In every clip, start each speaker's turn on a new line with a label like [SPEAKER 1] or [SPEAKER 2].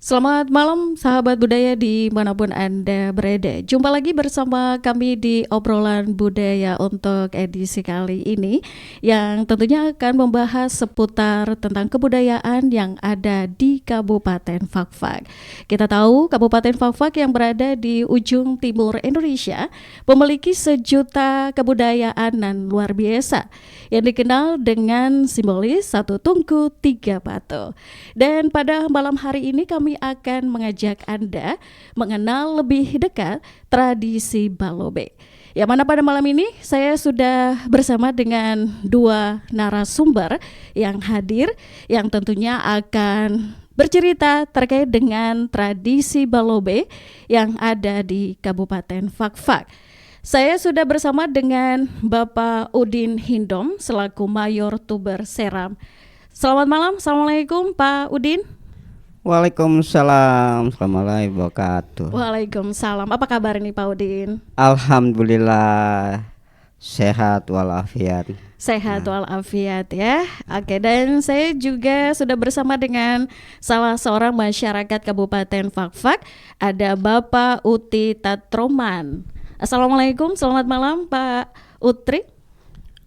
[SPEAKER 1] Selamat malam sahabat budaya dimanapun Anda berada. Jumpa lagi bersama kami di obrolan budaya untuk edisi kali ini yang tentunya akan membahas seputar tentang kebudayaan yang ada di Kabupaten Fakfak. Kita tahu Kabupaten Fakfak yang berada di ujung timur Indonesia memiliki sejuta kebudayaan dan luar biasa yang dikenal dengan simbolis satu tungku tiga batu. Dan pada malam hari ini kami akan mengajak Anda mengenal lebih dekat tradisi Balobe. Yang mana pada malam ini saya sudah bersama dengan dua narasumber yang hadir yang tentunya akan bercerita terkait dengan tradisi Balobe yang ada di Kabupaten Fakfak. Saya sudah bersama dengan Bapak Udin Hindom selaku Mayor Tuber Seram. Selamat malam, Assalamualaikum Pak Udin.
[SPEAKER 2] Waalaikumsalam, warahmatullahi wabarakatuh.
[SPEAKER 1] Waalaikumsalam. Apa kabar nih Pak Udin?
[SPEAKER 2] Alhamdulillah sehat walafiat.
[SPEAKER 1] Sehat walafiat ya. Oke, dan saya juga sudah bersama dengan salah seorang masyarakat Kabupaten Fakfak, ada Bapak Uti Tatroman. Assalamualaikum, selamat malam Pak Utri.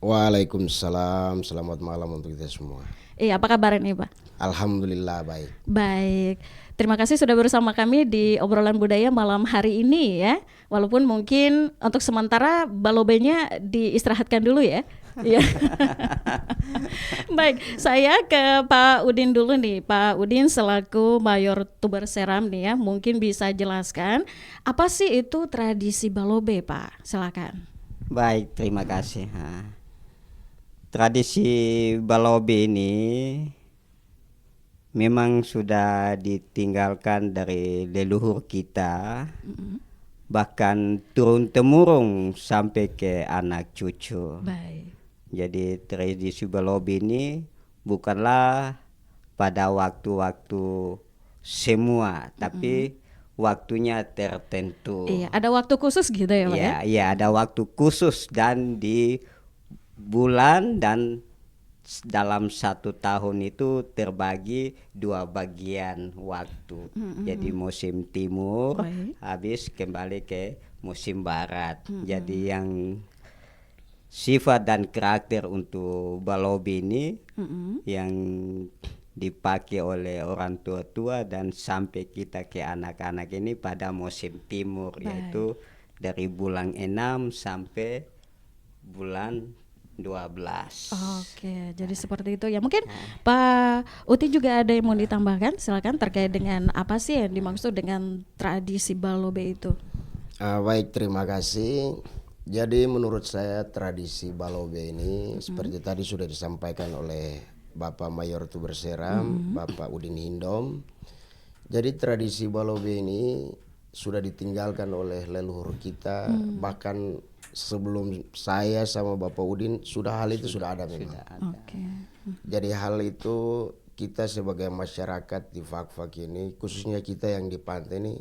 [SPEAKER 3] Waalaikumsalam, selamat malam untuk kita semua.
[SPEAKER 1] Iya, apa kabar nih Pak?
[SPEAKER 3] Alhamdulillah baik.
[SPEAKER 1] Baik, terima kasih sudah bersama kami di obrolan budaya malam hari ini ya. Walaupun mungkin untuk sementara balobenya diistirahatkan dulu ya. Iya. Baik, saya ke Pak Udin dulu nih. Pak Udin selaku Mayor Tuber Seram nih ya, mungkin bisa jelaskan apa sih itu tradisi balobe Pak? Silakan.
[SPEAKER 2] Baik, terima kasih. Tradisi Balobe ini memang sudah ditinggalkan dari leluhur kita, bahkan turun-temurun sampai ke anak cucu.
[SPEAKER 1] Baik.
[SPEAKER 2] Jadi tradisi Balobe ini bukanlah pada waktu-waktu semua, tapi waktunya tertentu.
[SPEAKER 1] Iya, ada waktu khusus gitu ya Pak ya?
[SPEAKER 2] Iya, ada waktu khusus dan di bulan dan dalam satu tahun itu terbagi dua bagian waktu. Jadi musim timur, habis kembali ke musim barat. Jadi yang sifat dan karakter untuk Balobe ini yang dipakai oleh orang tua-tua dan sampai kita ke anak-anak ini pada musim timur. Yaitu dari bulan 6 sampai bulan 12.
[SPEAKER 1] Oke, jadi seperti itu ya. Mungkin Pak Uti juga ada yang mau ditambahkan, silakan terkait dengan apa sih yang dimaksud dengan tradisi Balobe itu.
[SPEAKER 3] Baik, terima kasih. Jadi menurut saya tradisi Balobe ini seperti tadi sudah disampaikan oleh Bapak Mayor Tuber Seram, Bapak Udin Hindom. Jadi tradisi Balobe ini sudah ditinggalkan oleh leluhur kita, bahkan sebelum saya sama Bapak Udin hal itu sudah ada memang.
[SPEAKER 1] Oke.
[SPEAKER 3] Jadi hal itu kita sebagai masyarakat di Fakfak ini, khususnya kita yang di pantai ini,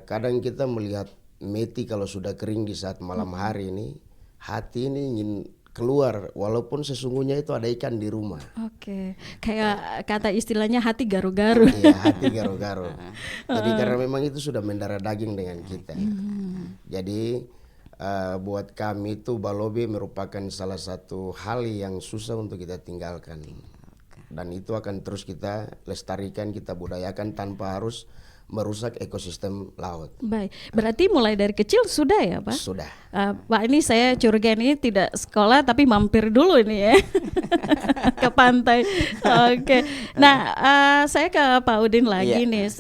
[SPEAKER 3] kadang kita melihat meti kalau sudah kering di saat malam hari ini, hati ini ingin keluar walaupun sesungguhnya itu ada ikan di rumah.
[SPEAKER 1] Oke, kayak kata istilahnya hati garu-garu.
[SPEAKER 3] Iya, hati garu-garu. Jadi karena memang itu sudah mendarah daging dengan kita. Jadi buat kami itu Balobe merupakan salah satu hal yang susah untuk kita tinggalkan. Dan itu akan terus kita lestarikan, kita budayakan tanpa harus merusak ekosistem laut.
[SPEAKER 1] Baik, berarti mulai dari kecil sudah ya Pak?
[SPEAKER 3] Sudah.
[SPEAKER 1] Pak, ini saya curiga ini tidak sekolah tapi mampir dulu ini ya ke pantai. Oke, nah saya ke Pak Udin lagi nih.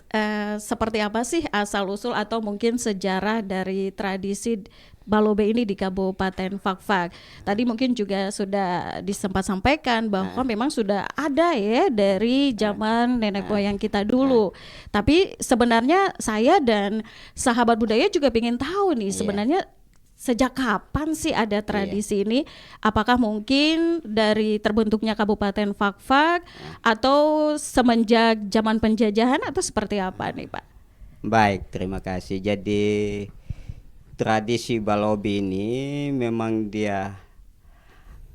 [SPEAKER 1] Seperti apa sih asal usul atau mungkin sejarah dari tradisi Balobe ini di Kabupaten Fakfak? Tadi mungkin juga sudah disempat sampaikan bahwa memang sudah ada ya dari zaman nenek moyang kita dulu. Tapi sebenarnya saya dan sahabat budaya juga ingin tahu nih sebenarnya sejak kapan sih ada tradisi ini? Apakah mungkin dari terbentuknya Kabupaten Fakfak atau semenjak zaman penjajahan atau seperti apa nih Pak?
[SPEAKER 2] Baik, terima kasih. Jadi tradisi Balobe ini memang dia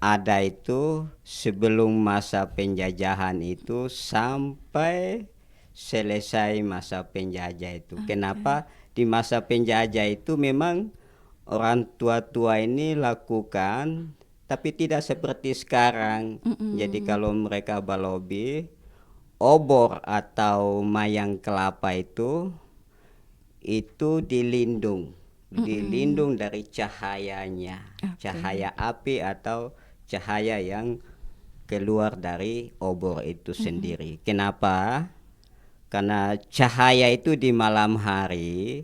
[SPEAKER 2] ada itu sebelum masa penjajahan itu sampai selesai masa penjajah itu. Kenapa? Di masa penjajah itu memang orang tua-tua ini lakukan, tapi tidak seperti sekarang. Jadi kalau mereka balobi, obor atau mayang kelapa itu dilindung dari cahayanya, cahaya api atau cahaya yang keluar dari obor itu sendiri. Kenapa? Karena cahaya itu di malam hari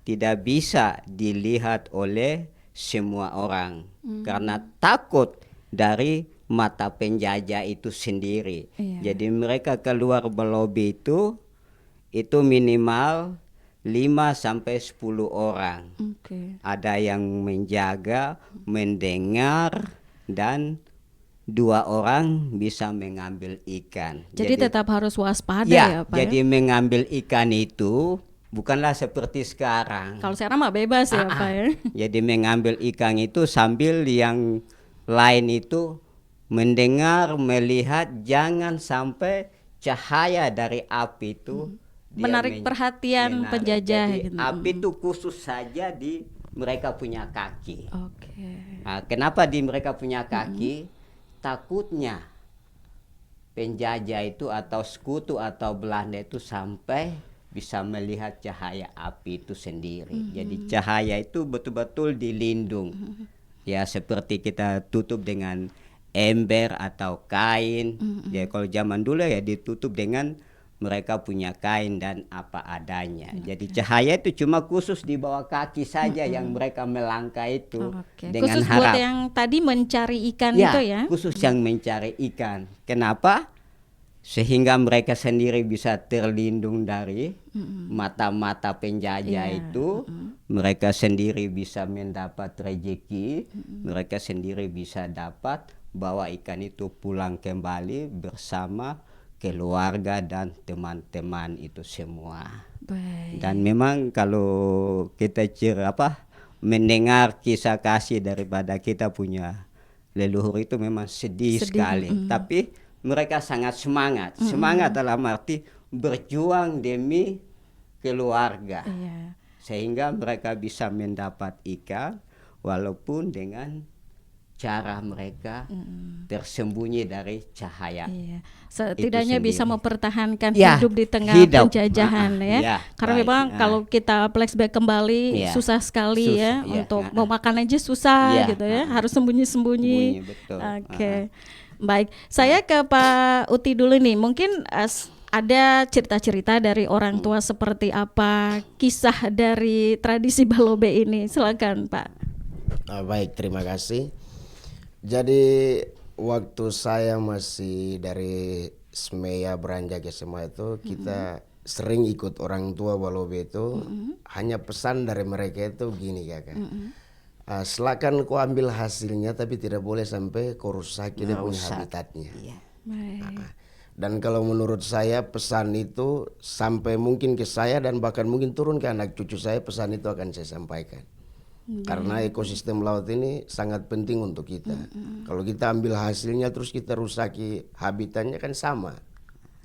[SPEAKER 2] tidak bisa dilihat oleh semua orang karena takut dari mata penjajah itu sendiri. Jadi mereka keluar melobi itu minimal 5 sampai 10 orang. Ada yang menjaga, mendengar, dan 2 orang bisa mengambil ikan.
[SPEAKER 1] Jadi tetap harus waspada ya Pak.
[SPEAKER 2] Jadi mengambil ikan itu bukanlah seperti sekarang.
[SPEAKER 1] Kalau sekarang mah bebas ya Pak ya.
[SPEAKER 2] Jadi mengambil ikan itu sambil yang lain itu mendengar, melihat, jangan sampai cahaya dari api itu
[SPEAKER 1] menarik perhatian penjajah.
[SPEAKER 2] Jadi api itu khusus saja di mereka punya kaki. Nah, kenapa di mereka punya kaki? Takutnya penjajah itu atau sekutu atau Belanda itu sampai bisa melihat cahaya api itu sendiri. Jadi cahaya itu betul-betul dilindung. Ya seperti kita tutup dengan ember atau kain. Ya kalau zaman dulu ya ditutup dengan mereka punya kain dan apa adanya. Jadi cahaya itu cuma khusus di bawah kaki saja yang mereka melangkah itu dengan
[SPEAKER 1] khusus
[SPEAKER 2] harap.
[SPEAKER 1] Buat yang tadi mencari ikan itu ya.
[SPEAKER 2] Khusus yang mencari ikan. Kenapa? Sehingga mereka sendiri bisa terlindung dari mata-mata penjajah itu. Mereka sendiri bisa mendapat rezeki. Mereka sendiri bisa dapat bawa ikan itu pulang kembali bersama keluarga dan teman-teman itu semua. Dan memang kalau kita mendengar kisah kasih daripada kita punya leluhur itu memang sedih sekali. Tapi mereka sangat semangat. Semangat dalam arti berjuang demi keluarga. Sehingga mereka bisa mendapat ikan walaupun dengan cara mereka tersembunyi dari cahaya.
[SPEAKER 1] Setidaknya bisa mempertahankan hidup di tengah penjajahan ya. Karena memang kalau kita flashback kembali susah sekali untuk mau makan aja susah gitu ya. Harus sembunyi-sembunyi. Baik, saya ke Pak Uti dulu nih. Mungkin ada cerita-cerita dari orang tua seperti apa kisah dari tradisi balobe ini. Silakan Pak.
[SPEAKER 3] Baik, terima kasih. Jadi waktu saya masih dari Semeya beranjak ke SMA itu kita sering ikut orang tua balobe itu. Hanya pesan dari mereka itu gini kakak. Silakan kau ambil hasilnya tapi tidak boleh sampai kau rusak dia punya habitatnya. Dan kalau menurut saya pesan itu sampai mungkin ke saya dan bahkan mungkin turun ke anak cucu saya, pesan itu akan saya sampaikan. Karena ekosistem laut ini sangat penting untuk kita. Kalau kita ambil hasilnya terus kita rusaki habitatnya kan sama.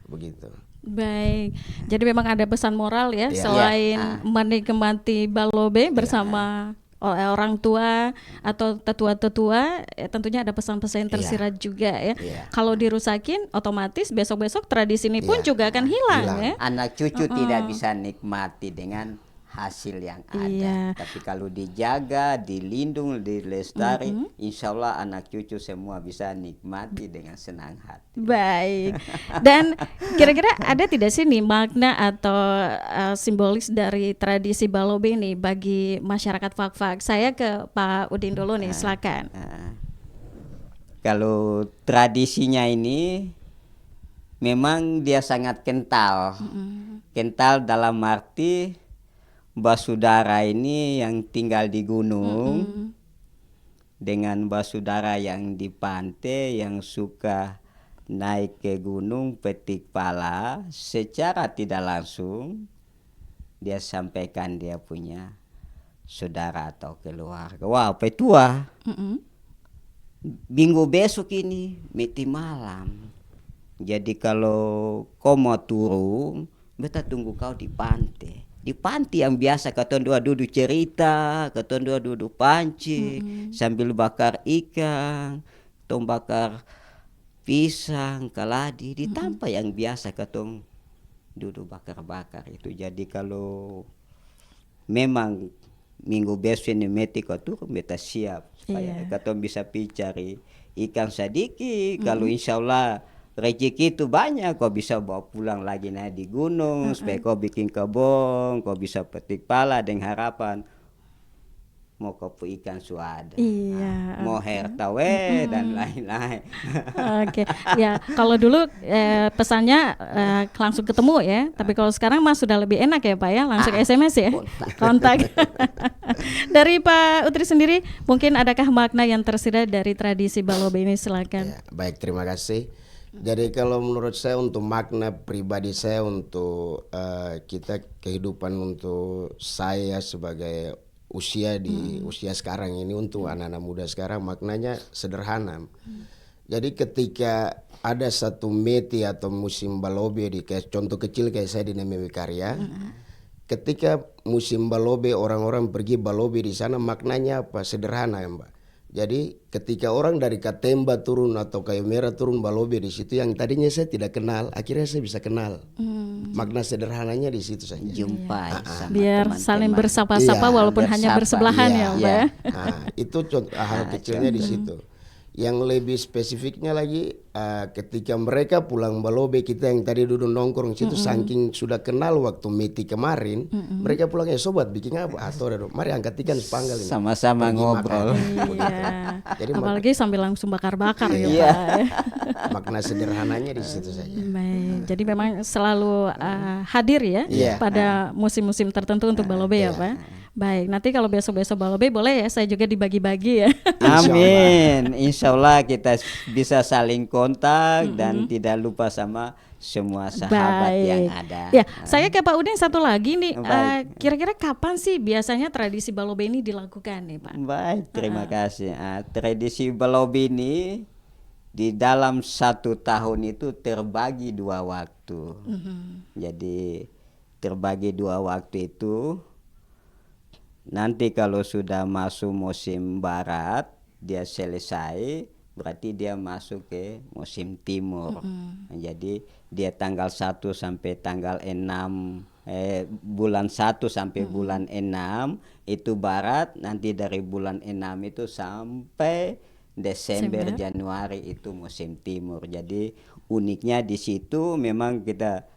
[SPEAKER 3] Begitu.
[SPEAKER 1] Baik, jadi memang ada pesan moral ya, selain menikmati balobe bersama orang tua atau tetua-tetua, tentunya ada pesan-pesan yang tersirat juga ya. Kalau dirusakin, otomatis besok-besok tradisi ini pun juga akan hilang ya.
[SPEAKER 2] Anak cucu tidak bisa nikmati dengan hasil yang ada. Tapi kalau dijaga, dilindung, dilestari, insya Allah anak cucu semua bisa nikmati dengan senang hati.
[SPEAKER 1] Baik. Dan kira-kira ada tidak sih nih makna atau simbolis dari tradisi balobe ini bagi masyarakat Fak-Fak? Saya ke Pak Udin dulu nih, silakan.
[SPEAKER 2] Kalau tradisinya ini memang dia sangat kental. Kental dalam arti basudara ini yang tinggal di gunung dengan basudara yang di pantai yang suka naik ke gunung petik pala, secara tidak langsung dia sampaikan dia punya saudara atau keluarga. Wah, petua. Minggu besok ini meti malam. Jadi kalau kau mau turun beta tunggu kau di pantai. Di pantai yang biasa katong dua duduk cerita, katong dua duduk pancing, sambil bakar ikan, tong bakar pisang, kaladi, di tempat yang biasa katong duduk bakar-bakar itu. Jadi kalau memang minggu besok ini meti kau turun, beta siap supaya katong bisa pi cari ikan sedikit. Kalau insya Allah rezeki itu banyak, kau bisa bawa pulang lagi di gunung, supaya kau bikin kebun, kau bisa petik pala dengan harapan mau kopu ikan suada, mau hertawe dan lain-lain.
[SPEAKER 1] Oke, ya kalau dulu pesannya langsung ketemu ya, tapi kalau sekarang Mas sudah lebih enak ya Pak ya, langsung SMS ya, kontak. Dari Pak Utri sendiri, mungkin adakah makna yang tersirat dari tradisi Balobe ini, silakan.
[SPEAKER 3] Ya, baik, terima kasih. Jadi kalau menurut saya untuk makna pribadi saya untuk kita kehidupan untuk saya sebagai usia di usia sekarang ini untuk anak-anak muda sekarang maknanya sederhana. Jadi ketika ada satu meti atau musim balobe di contoh kecil kayak saya di Neme Karya, ketika musim balobe orang-orang pergi balobe di sana maknanya apa? Sederhana ya Mbak. Jadi ketika orang dari Katemba turun atau Kayu Merah turun balobe di situ yang tadinya saya tidak kenal, akhirnya saya bisa kenal. Makna sederhananya di situ saja.
[SPEAKER 2] Jumpa sama
[SPEAKER 1] biar
[SPEAKER 2] teman-teman.
[SPEAKER 1] saling bersapa-sapa walaupun hanya bersebelahan ya Mbak.
[SPEAKER 3] Nah, itu contoh hal kecilnya di situ. Yang lebih spesifiknya lagi ketika mereka pulang balobe, kita yang tadi duduk nongkrong situ saking sudah kenal waktu meti kemarin, mereka pulang sobat bikin apa? Atau mari angkat ikan sepanggal ini.
[SPEAKER 2] Sama-sama ngobrol.
[SPEAKER 1] Iya.
[SPEAKER 3] Jadi
[SPEAKER 1] apalagi sambil langsung bakar-bakar ya Pak.
[SPEAKER 3] Makna sederhananya di situ saja.
[SPEAKER 1] Baik, jadi memang selalu hadir ya pada musim-musim tertentu untuk balobe ya Pak. Baik, nanti kalau besok-besok balobe boleh ya saya juga dibagi-bagi ya.
[SPEAKER 2] Amin. Insya Allah kita bisa saling kontak dan tidak lupa sama semua sahabat yang ada.
[SPEAKER 1] Ya, saya ke Pak Udin satu lagi nih. Kira-kira kapan sih biasanya tradisi balobe ini dilakukan nih Pak?
[SPEAKER 2] Baik, terima kasih. Tradisi balobe ini di dalam 1 tahun itu terbagi 2 waktu. Jadi terbagi 2 waktu itu. Nanti kalau sudah masuk musim barat, dia selesai, berarti dia masuk ke musim timur. Jadi dia tanggal 1 sampai tanggal 6, bulan 1 sampai bulan 6 itu barat, nanti dari bulan 6 itu sampai Desember, Januari itu musim timur. Jadi uniknya di situ memang kita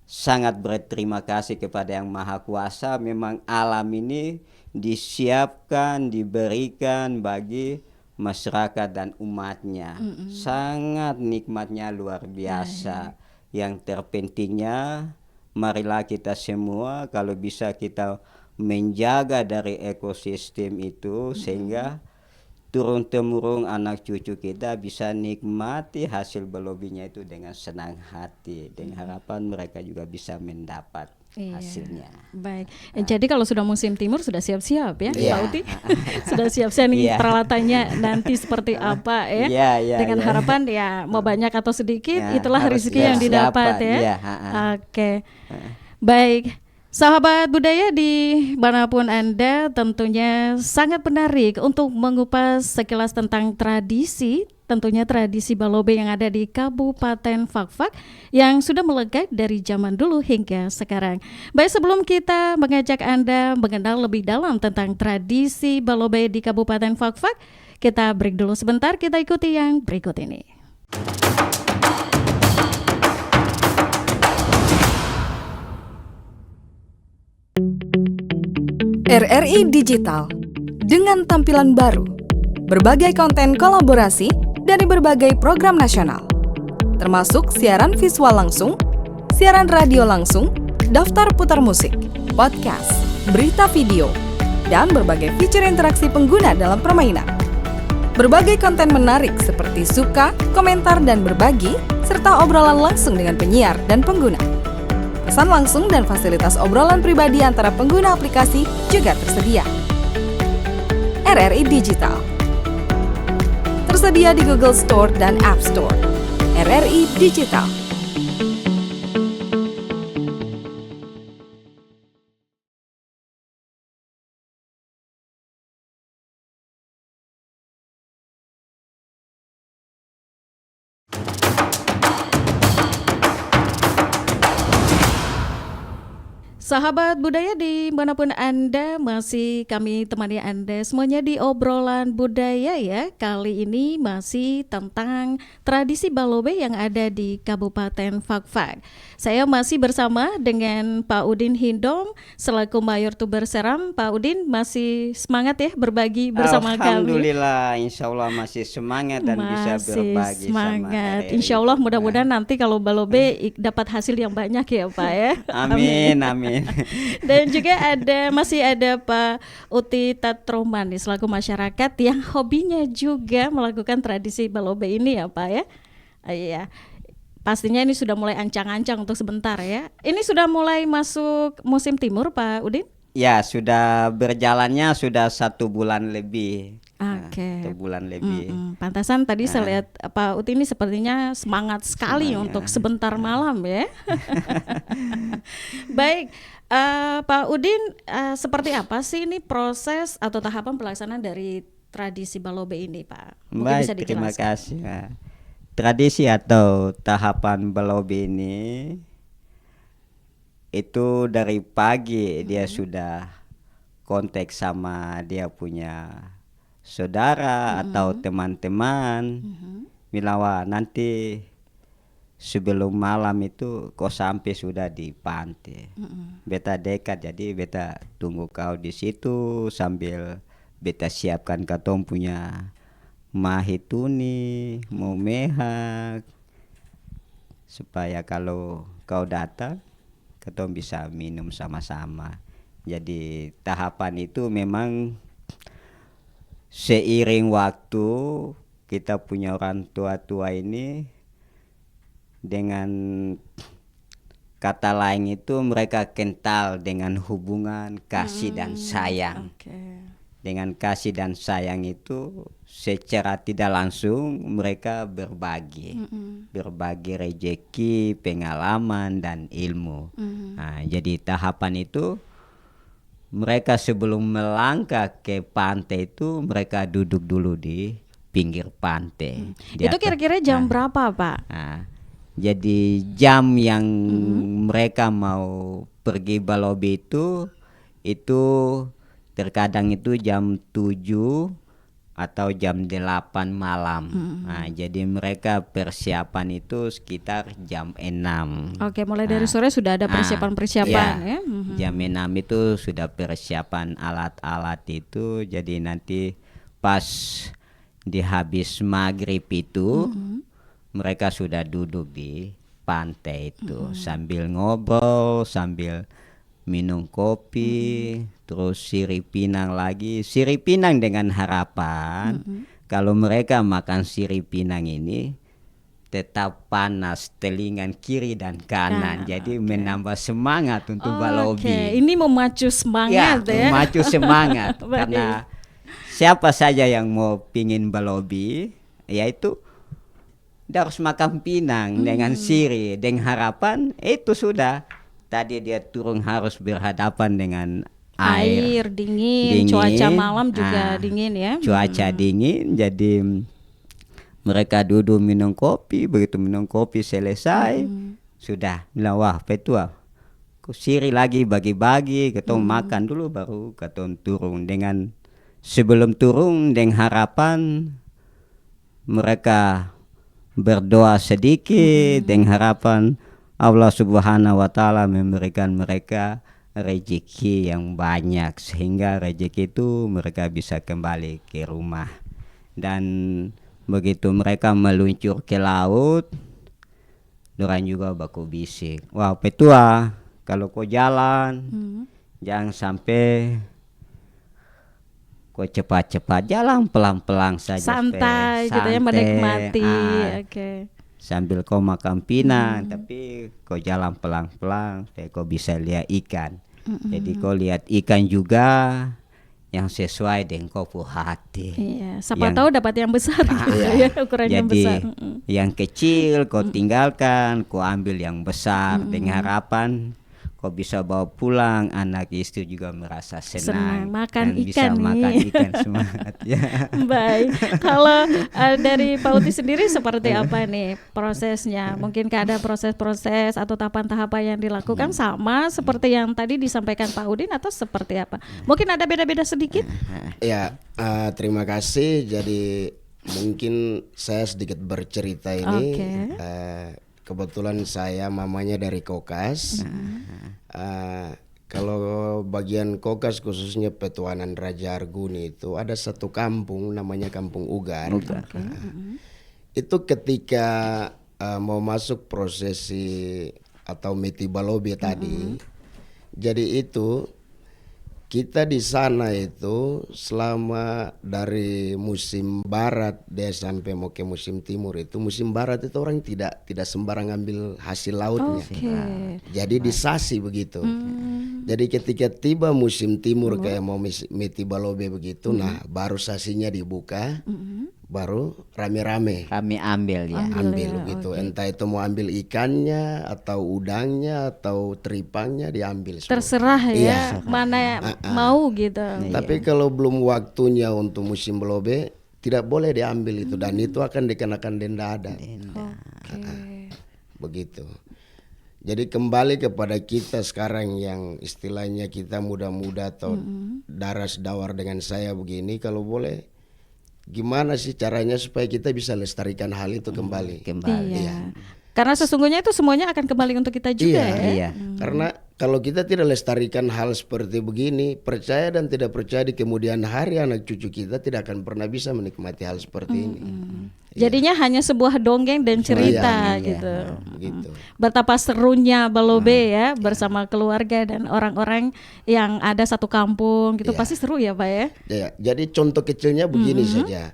[SPEAKER 2] sangat berterima kasih kepada Yang Maha Kuasa. Memang alam ini disiapkan, diberikan bagi masyarakat dan umatnya. Sangat nikmatnya luar biasa. Yang terpentingnya marilah kita semua kalau bisa kita menjaga dari ekosistem itu sehingga turun-temurun anak cucu kita bisa nikmati hasil balobinya itu dengan senang hati, dengan harapan mereka juga bisa mendapat hasilnya.
[SPEAKER 1] Baik, jadi kalau sudah musim timur sudah siap-siap ya Pak Uti? Sudah siap-siap nih peralatannya nanti seperti apa ya? Dengan harapan ya mau banyak atau sedikit itulah rezeki yang didapat ya. Oke, baik. Sahabat budaya dimanapun Anda, tentunya sangat menarik untuk mengupas sekilas tentang tradisi, tentunya tradisi balobe yang ada di Kabupaten Fakfak yang sudah melekat dari zaman dulu hingga sekarang. Baik, sebelum kita mengajak Anda mengenal lebih dalam tentang tradisi balobe di Kabupaten Fakfak, kita break dulu sebentar, kita ikuti yang berikut ini.
[SPEAKER 4] RRI Digital dengan tampilan baru, berbagai konten kolaborasi dari berbagai program nasional, termasuk siaran visual langsung, siaran radio langsung, daftar putar musik, podcast, berita video, dan berbagai fitur interaksi pengguna dalam permainan. Berbagai konten menarik seperti suka, komentar, dan berbagi, serta obrolan langsung dengan penyiar dan pengguna. Pesan langsung dan fasilitas obrolan pribadi antara pengguna aplikasi juga tersedia. RRI Digital tersedia di Google Store dan App Store. RRI Digital.
[SPEAKER 1] Sahabat budaya dimanapun Anda, masih kami temani Anda semuanya di obrolan budaya ya. Kali ini masih tentang tradisi Balobe yang ada di Kabupaten Fakfak. Saya masih bersama dengan Pak Udin Hindom selaku Mayor Tuber Seram. Pak Udin masih semangat ya berbagi bersama kami.
[SPEAKER 2] Alhamdulillah, insya Allah masih semangat dan bisa berbagi
[SPEAKER 1] semangat.
[SPEAKER 2] sama RRI.
[SPEAKER 1] Insya Allah mudah-mudahan nanti kalau Balobe dapat hasil yang banyak ya Pak ya.
[SPEAKER 2] Amin, amin.
[SPEAKER 1] Dan juga masih ada Pak Uti Tatroman nih, selaku masyarakat yang hobinya juga melakukan tradisi Balobe ini ya Pak ya. Iya. Pastinya ini sudah mulai ancang-ancang untuk sebentar ya. Ini sudah mulai masuk musim timur Pak Udin?
[SPEAKER 2] Ya, sudah berjalannya sudah 1 bulan lebih.
[SPEAKER 1] Oke.
[SPEAKER 2] 1 bulan lebih.
[SPEAKER 1] Pantasan tadi saya lihat Pak Uti ini sepertinya semangat sekali untuk sebentar malam ya. Baik, Pak Udin, seperti apa sih ini proses atau tahapan pelaksanaan dari tradisi Balobe ini Pak? Mungkin
[SPEAKER 2] Baik,
[SPEAKER 1] bisa
[SPEAKER 2] terima
[SPEAKER 1] dijelaskan.
[SPEAKER 2] kasih. Nah, tradisi atau tahapan Balobe ini itu dari pagi dia sudah kontak sama dia punya saudara atau teman-teman, bilang wah nanti sebelum malam itu kau sampai sudah di pantai. Beta dekat, jadi beta tunggu kau di situ sambil beta siapkan katong punya mahituni, mau mehak, supaya kalau kau datang katong bisa minum sama-sama. Jadi tahapan itu memang seiring waktu kita punya orang tua-tua ini, dengan kata lain itu mereka kental dengan hubungan kasih dan sayang. Dengan kasih dan sayang itu secara tidak langsung mereka berbagi rezeki, pengalaman dan ilmu. Nah, jadi tahapan itu mereka sebelum melangkah ke pantai itu mereka duduk dulu di pinggir pantai.
[SPEAKER 1] Itu kira-kira jam berapa Pak?
[SPEAKER 2] Jadi jam yang mereka mau pergi Balobe itu terkadang itu jam 7 atau jam 8 malam. Nah, jadi mereka persiapan itu sekitar jam 6.
[SPEAKER 1] Oke, mulai dari sore sudah ada persiapan-persiapan ya.
[SPEAKER 2] Jam 6 itu sudah persiapan alat-alat itu. Jadi nanti pas di habis maghrib itu mereka sudah duduk di pantai itu sambil ngobrol, sambil minum kopi, terus sirip pinang lagi. Sirip pinang dengan harapan kalau mereka makan sirip pinang ini tetap panas telinga kiri dan kanan. Jadi menambah semangat untuk Balobe.
[SPEAKER 1] Ini memacu semangat ya.
[SPEAKER 2] Memacu semangat. Karena siapa saja yang mau pingin Balobe, yaitu dia harus makan pinang dengan siri, dengan harapan itu sudah. Tadi dia turun harus berhadapan dengan air
[SPEAKER 1] dingin, cuaca malam juga dingin ya.
[SPEAKER 2] Cuaca dingin, jadi mereka duduk minum kopi. Begitu minum kopi selesai, sudah bilang wah petua, siri lagi bagi-bagi, ketong makan dulu baru ketong turun. Dengan sebelum turun dengan harapan mereka berdoa sedikit dengan harapan Allah Subhanahu wa Ta'ala memberikan mereka rezeki yang banyak, sehingga rezeki itu mereka bisa kembali ke rumah. Dan begitu mereka meluncur ke laut, dorang juga baku bisik, wah petua kalau kau jalan jangan sampai kau cepat-cepat, jalan pelan-pelan saja,
[SPEAKER 1] santai gitu ya, menikmati.
[SPEAKER 2] Sambil kau makan pinang, tapi kau jalan pelan-pelan supaya kau bisa lihat ikan. Jadi kau lihat ikan juga yang sesuai dengan kau punya hati.
[SPEAKER 1] Iya, siapa tahu dapat yang besar ya, ukuran yang besar.
[SPEAKER 2] Yang kecil kau tinggalkan, kau ambil yang besar dengan harapan Kalau bisa bawa pulang, anak istri juga merasa senang.
[SPEAKER 1] Makan
[SPEAKER 2] dan
[SPEAKER 1] ikan
[SPEAKER 2] bisa
[SPEAKER 1] nih.
[SPEAKER 2] makan ikan semangat ya.
[SPEAKER 1] Baik, kalau dari Pak Uti sendiri seperti apa nih prosesnya? Mungkinkah ada proses-proses atau tahapan-tahapan yang dilakukan sama seperti yang tadi disampaikan Pak Udin atau seperti apa? Mungkin ada beda-beda sedikit?
[SPEAKER 3] Ya, terima kasih. Jadi mungkin saya sedikit bercerita ini.
[SPEAKER 1] Oke.
[SPEAKER 3] Kebetulan saya mamanya dari Kokas. Kalau bagian Kokas khususnya Petuanan Raja Arguni itu ada satu kampung namanya Kampung Ugar. Itu ketika mau masuk prosesi atau miti balobe tadi. Jadi itu kita di sana itu selama dari musim barat dia sampai mau ke musim timur itu, musim barat itu orang tidak sembarang ambil hasil lautnya. Jadi disasi begitu. Jadi ketika tiba musim timur kayak mau miti balobe begitu, nah baru sasinya dibuka. Baru rame-rame
[SPEAKER 2] Kami ambil ya.
[SPEAKER 3] ambil gitu. Entah itu mau ambil ikannya atau udangnya atau teripangnya diambil semua.
[SPEAKER 1] Terserah ya,
[SPEAKER 3] Iya.
[SPEAKER 1] mana mau gitu.
[SPEAKER 3] Tapi kalau belum waktunya untuk musim belobe tidak boleh diambil itu, dan itu akan dikenakan denda adat. Begitu. Jadi kembali kepada kita sekarang yang istilahnya kita muda-muda atau daras dawar dengan saya begini, kalau boleh gimana sih caranya supaya kita bisa lestarikan hal itu kembali.
[SPEAKER 1] Iya. Karena sesungguhnya itu semuanya akan kembali untuk kita juga ya.
[SPEAKER 2] Iya.
[SPEAKER 3] Karena kalau kita tidak lestarikan hal seperti begini, percaya dan tidak percaya di kemudian hari anak cucu kita tidak akan pernah bisa menikmati hal seperti ini.
[SPEAKER 1] Jadinya hanya sebuah dongeng dan cerita
[SPEAKER 3] Iya,
[SPEAKER 1] gitu.
[SPEAKER 3] Begitu.
[SPEAKER 1] Betapa serunya balobe ya bersama keluarga dan orang-orang yang ada satu kampung gitu, pasti seru ya Pak ya.
[SPEAKER 3] Ya, jadi contoh kecilnya begini saja.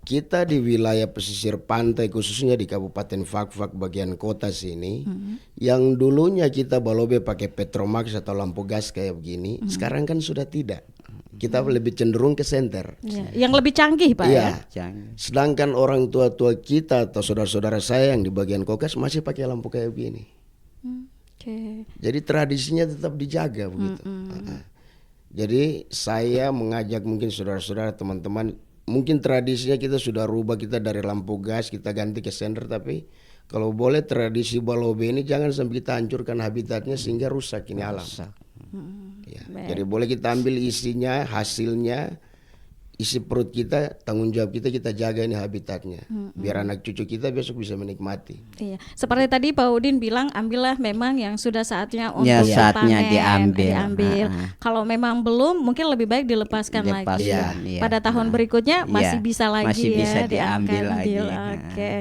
[SPEAKER 3] Kita di wilayah pesisir pantai khususnya di Kabupaten Fakfak bagian kota sini, yang dulunya kita balobe pakai Petromax atau lampu gas kayak begini, sekarang kan sudah tidak. Kita lebih cenderung ke senter.
[SPEAKER 1] Iya, yang lebih canggih Pak ya.
[SPEAKER 3] Iya. Sedangkan orang tua-tua kita atau saudara-saudara saya yang di bagian Kokas masih pakai lampu kayak begini.
[SPEAKER 1] Oke.
[SPEAKER 3] Jadi tradisinya tetap dijaga begitu. Jadi saya mengajak mungkin saudara-saudara, teman-teman, mungkin tradisinya kita sudah rubah, kita dari lampu gas kita ganti ke senter, tapi kalau boleh tradisi balobe ini jangan sampai kita hancurkan habitatnya sehingga rusak ini alam. Ya, jadi boleh kita ambil isinya, hasilnya, isi perut kita, tanggung jawab kita jaga ini habitatnya, biar anak cucu kita besok bisa menikmati.
[SPEAKER 1] Iya, seperti tadi Pak Udin bilang, ambillah memang yang sudah saatnya untuk
[SPEAKER 2] Ya, saatnya
[SPEAKER 1] dipanen,
[SPEAKER 2] diambil.
[SPEAKER 1] Kalau memang belum, mungkin lebih baik dilepaskan lagi.
[SPEAKER 2] Iya.
[SPEAKER 1] Pada tahun berikutnya masih
[SPEAKER 2] Iya,
[SPEAKER 1] bisa lagi
[SPEAKER 2] masih
[SPEAKER 1] ya
[SPEAKER 2] bisa diambil lagi.
[SPEAKER 1] Oke.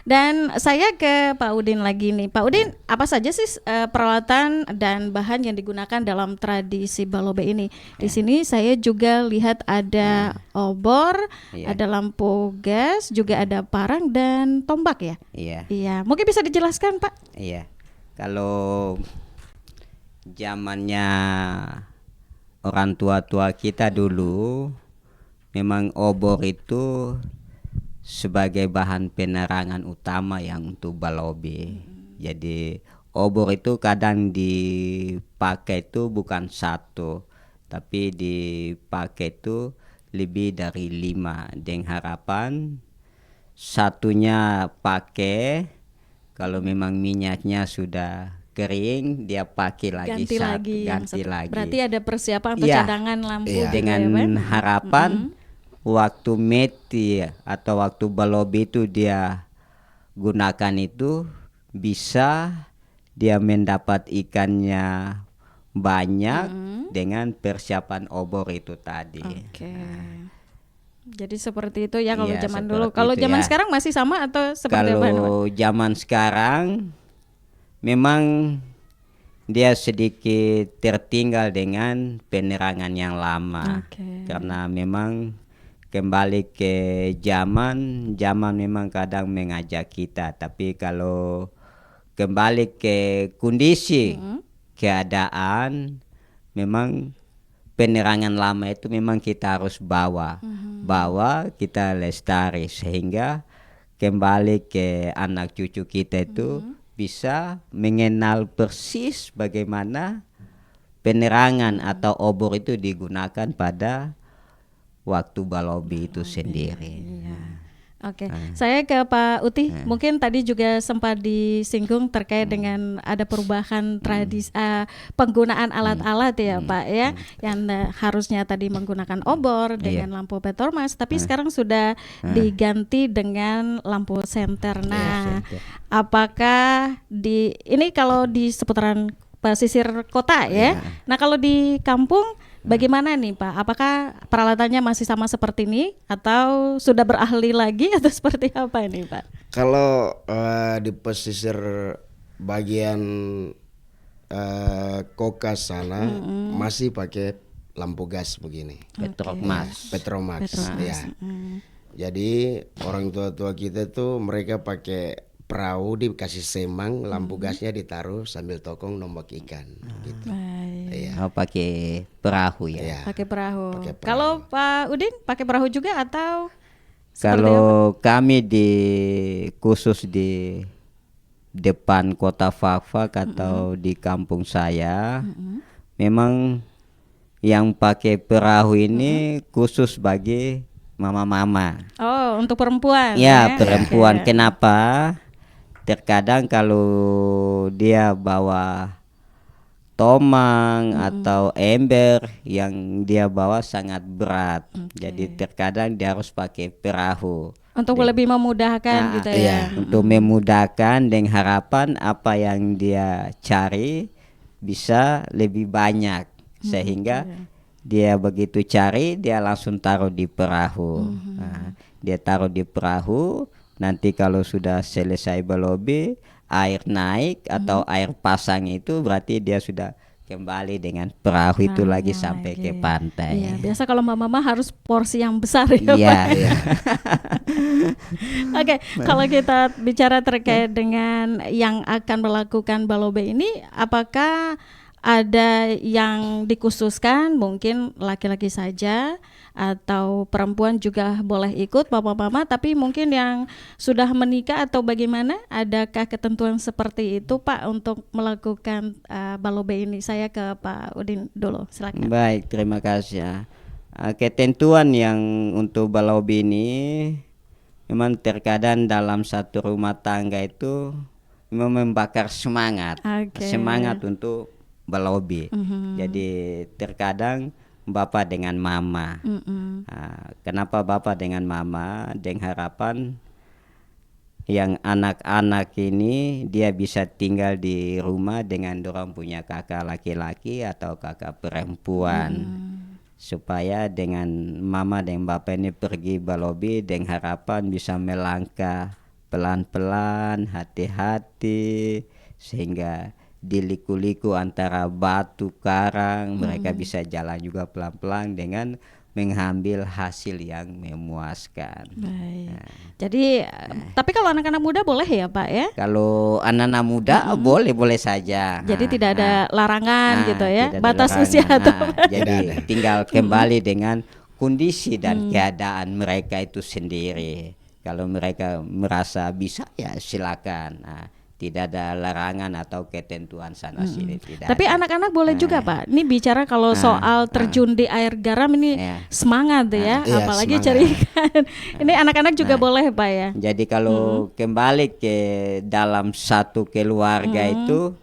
[SPEAKER 1] Dan saya ke Pak Udin lagi nih. Pak Udin, apa saja sih peralatan dan bahan yang digunakan dalam tradisi balobe ini? Di sini saya juga lihat ada obor, ada lampu gas, juga ada parang dan tombak ya. Iya, mungkin bisa dijelaskan Pak?
[SPEAKER 2] Iya, kalau zamannya orang tua-tua kita dulu, memang obor itu sebagai bahan penerangan utama yang untuk balobe. Jadi obor itu kadang dipakai itu bukan satu, tapi dipakai itu lebih dari 5, dengan harapan satunya pakai, kalau memang minyaknya sudah kering dia pakai lagi ganti lagi.
[SPEAKER 1] Berarti ada persiapan atau cadangan lampu
[SPEAKER 2] dengan harapan waktu meti atau waktu balobe itu dia gunakan itu bisa dia mendapat ikannya banyak dengan persiapan obor itu tadi.
[SPEAKER 1] Oke. Jadi seperti itu ya kalau zaman dulu.
[SPEAKER 2] seperti
[SPEAKER 1] Kalau
[SPEAKER 2] itu
[SPEAKER 1] zaman
[SPEAKER 2] ya.
[SPEAKER 1] sekarang masih sama atau seperti apa?
[SPEAKER 2] Kalau zaman sekarang memang dia sedikit tertinggal dengan penerangan yang lama. Karena memang kembali ke zaman memang kadang mengajak kita, tapi kalau kembali ke kondisi keadaan, memang penerangan lama itu memang kita harus bawa kita lestari sehingga kembali ke anak cucu kita itu bisa mengenal persis bagaimana penerangan atau obor itu digunakan pada waktu balobi itu sendiri.
[SPEAKER 1] Oke, saya ke Pak Uti. Mungkin tadi juga sempat disinggung terkait dengan ada perubahan tradisi penggunaan alat-alat ya Pak ya, yang harusnya tadi menggunakan obor dengan lampu petromas, tapi sekarang sudah diganti dengan lampu senter. Nah, apakah ini kalau di seputaran pesisir kota ya? Nah, kalau di kampung bagaimana nih Pak? Apakah peralatannya masih sama seperti ini atau sudah berahli lagi atau seperti apa ini Pak?
[SPEAKER 3] Kalau di pesisir bagian Kokas sana masih pakai lampu gas begini. Petromax. Ya. Jadi orang tua-tua kita tuh mereka pakai perahu dikasih semang, lampu gasnya ditaruh sambil tokong nombak ikan gitu.
[SPEAKER 2] Oh, pakai perahu ya.
[SPEAKER 1] Pakai perahu. Kalau Pak Udin pakai perahu juga atau
[SPEAKER 2] kalau kami khusus di depan kota Fakfak atau di kampung saya, memang yang pakai perahu ini khusus bagi mama-mama.
[SPEAKER 1] Oh, untuk perempuan.
[SPEAKER 2] Ya, perempuan. Kenapa? Terkadang kalau dia bawa tomang atau ember yang dia bawa sangat berat, jadi terkadang dia harus pakai perahu
[SPEAKER 1] untuk lebih memudahkan gitu ya.
[SPEAKER 2] Untuk memudahkan dengan harapan apa yang dia cari bisa lebih banyak, sehingga dia begitu cari dia langsung taruh di perahu. Dia taruh di perahu, nanti kalau sudah selesai balobi, air naik atau air pasang itu berarti dia sudah kembali dengan perahu itu lagi sampai ke pantai.
[SPEAKER 1] Iya, biasa kalau mama harus porsi yang besar ya.
[SPEAKER 2] Iya.
[SPEAKER 1] Oke, kalau kita bicara terkait dengan yang akan melakukan balobe ini, apakah ada yang dikhususkan mungkin laki-laki saja atau perempuan juga boleh ikut mama-mama, tapi mungkin yang sudah menikah atau bagaimana, adakah ketentuan seperti itu Pak untuk melakukan balobe ini? Saya ke Pak Udin dulu, silakan.
[SPEAKER 2] Baik, terima kasih ya. Ketentuan yang untuk balobe ini memang terkadang dalam satu rumah tangga itu memang membakar semangat untuk balobi. Jadi terkadang bapak dengan mama. Kenapa bapak dengan mama? Dengan harapan yang anak-anak ini dia bisa tinggal di rumah dengan dorang punya kakak laki-laki atau kakak perempuan. Supaya dengan mama dan bapak ini pergi balobi dengan harapan bisa melangkah pelan-pelan, hati-hati, sehingga di liku-liku antara batu karang mereka bisa jalan juga pelan-pelan dengan mengambil hasil yang memuaskan.
[SPEAKER 1] Baik. Jadi tapi kalau anak-anak muda boleh ya Pak ya?
[SPEAKER 2] Kalau anak-anak muda boleh saja.
[SPEAKER 1] Jadi tidak ada larangan gitu ya, batas
[SPEAKER 2] larangan.
[SPEAKER 1] usia atau
[SPEAKER 2] Jadi tinggal kembali dengan kondisi dan keadaan mereka itu sendiri. Kalau mereka merasa bisa ya silakan. Tidak ada larangan atau ketentuan sana sini, tidak.
[SPEAKER 1] Tapi
[SPEAKER 2] ada.
[SPEAKER 1] anak-anak boleh juga Pak. Ini bicara kalau soal terjun di air garam ini semangat ya, apalagi cari ikan. Ini anak-anak juga boleh Pak ya.
[SPEAKER 2] Jadi kalau kembali ke dalam satu keluarga itu,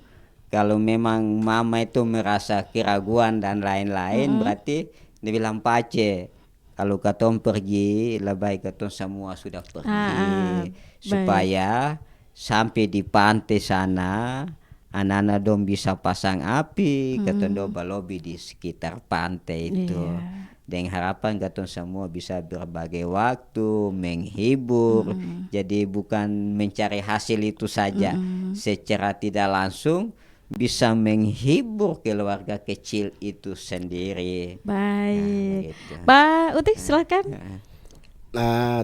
[SPEAKER 2] kalau memang mama itu merasa keraguan dan lain-lain, berarti dia bilang pace. Kalau katong pergi, lebih katong semua sudah pergi, supaya sampai di pantai sana anak-anak dong bisa pasang api, katong dong balobi di sekitar pantai itu. Dengan harapan katong semua bisa berbagai waktu menghibur. Jadi bukan mencari hasil itu saja, secara tidak langsung bisa menghibur keluarga kecil itu sendiri.
[SPEAKER 1] Baik. Pak Uti silakan.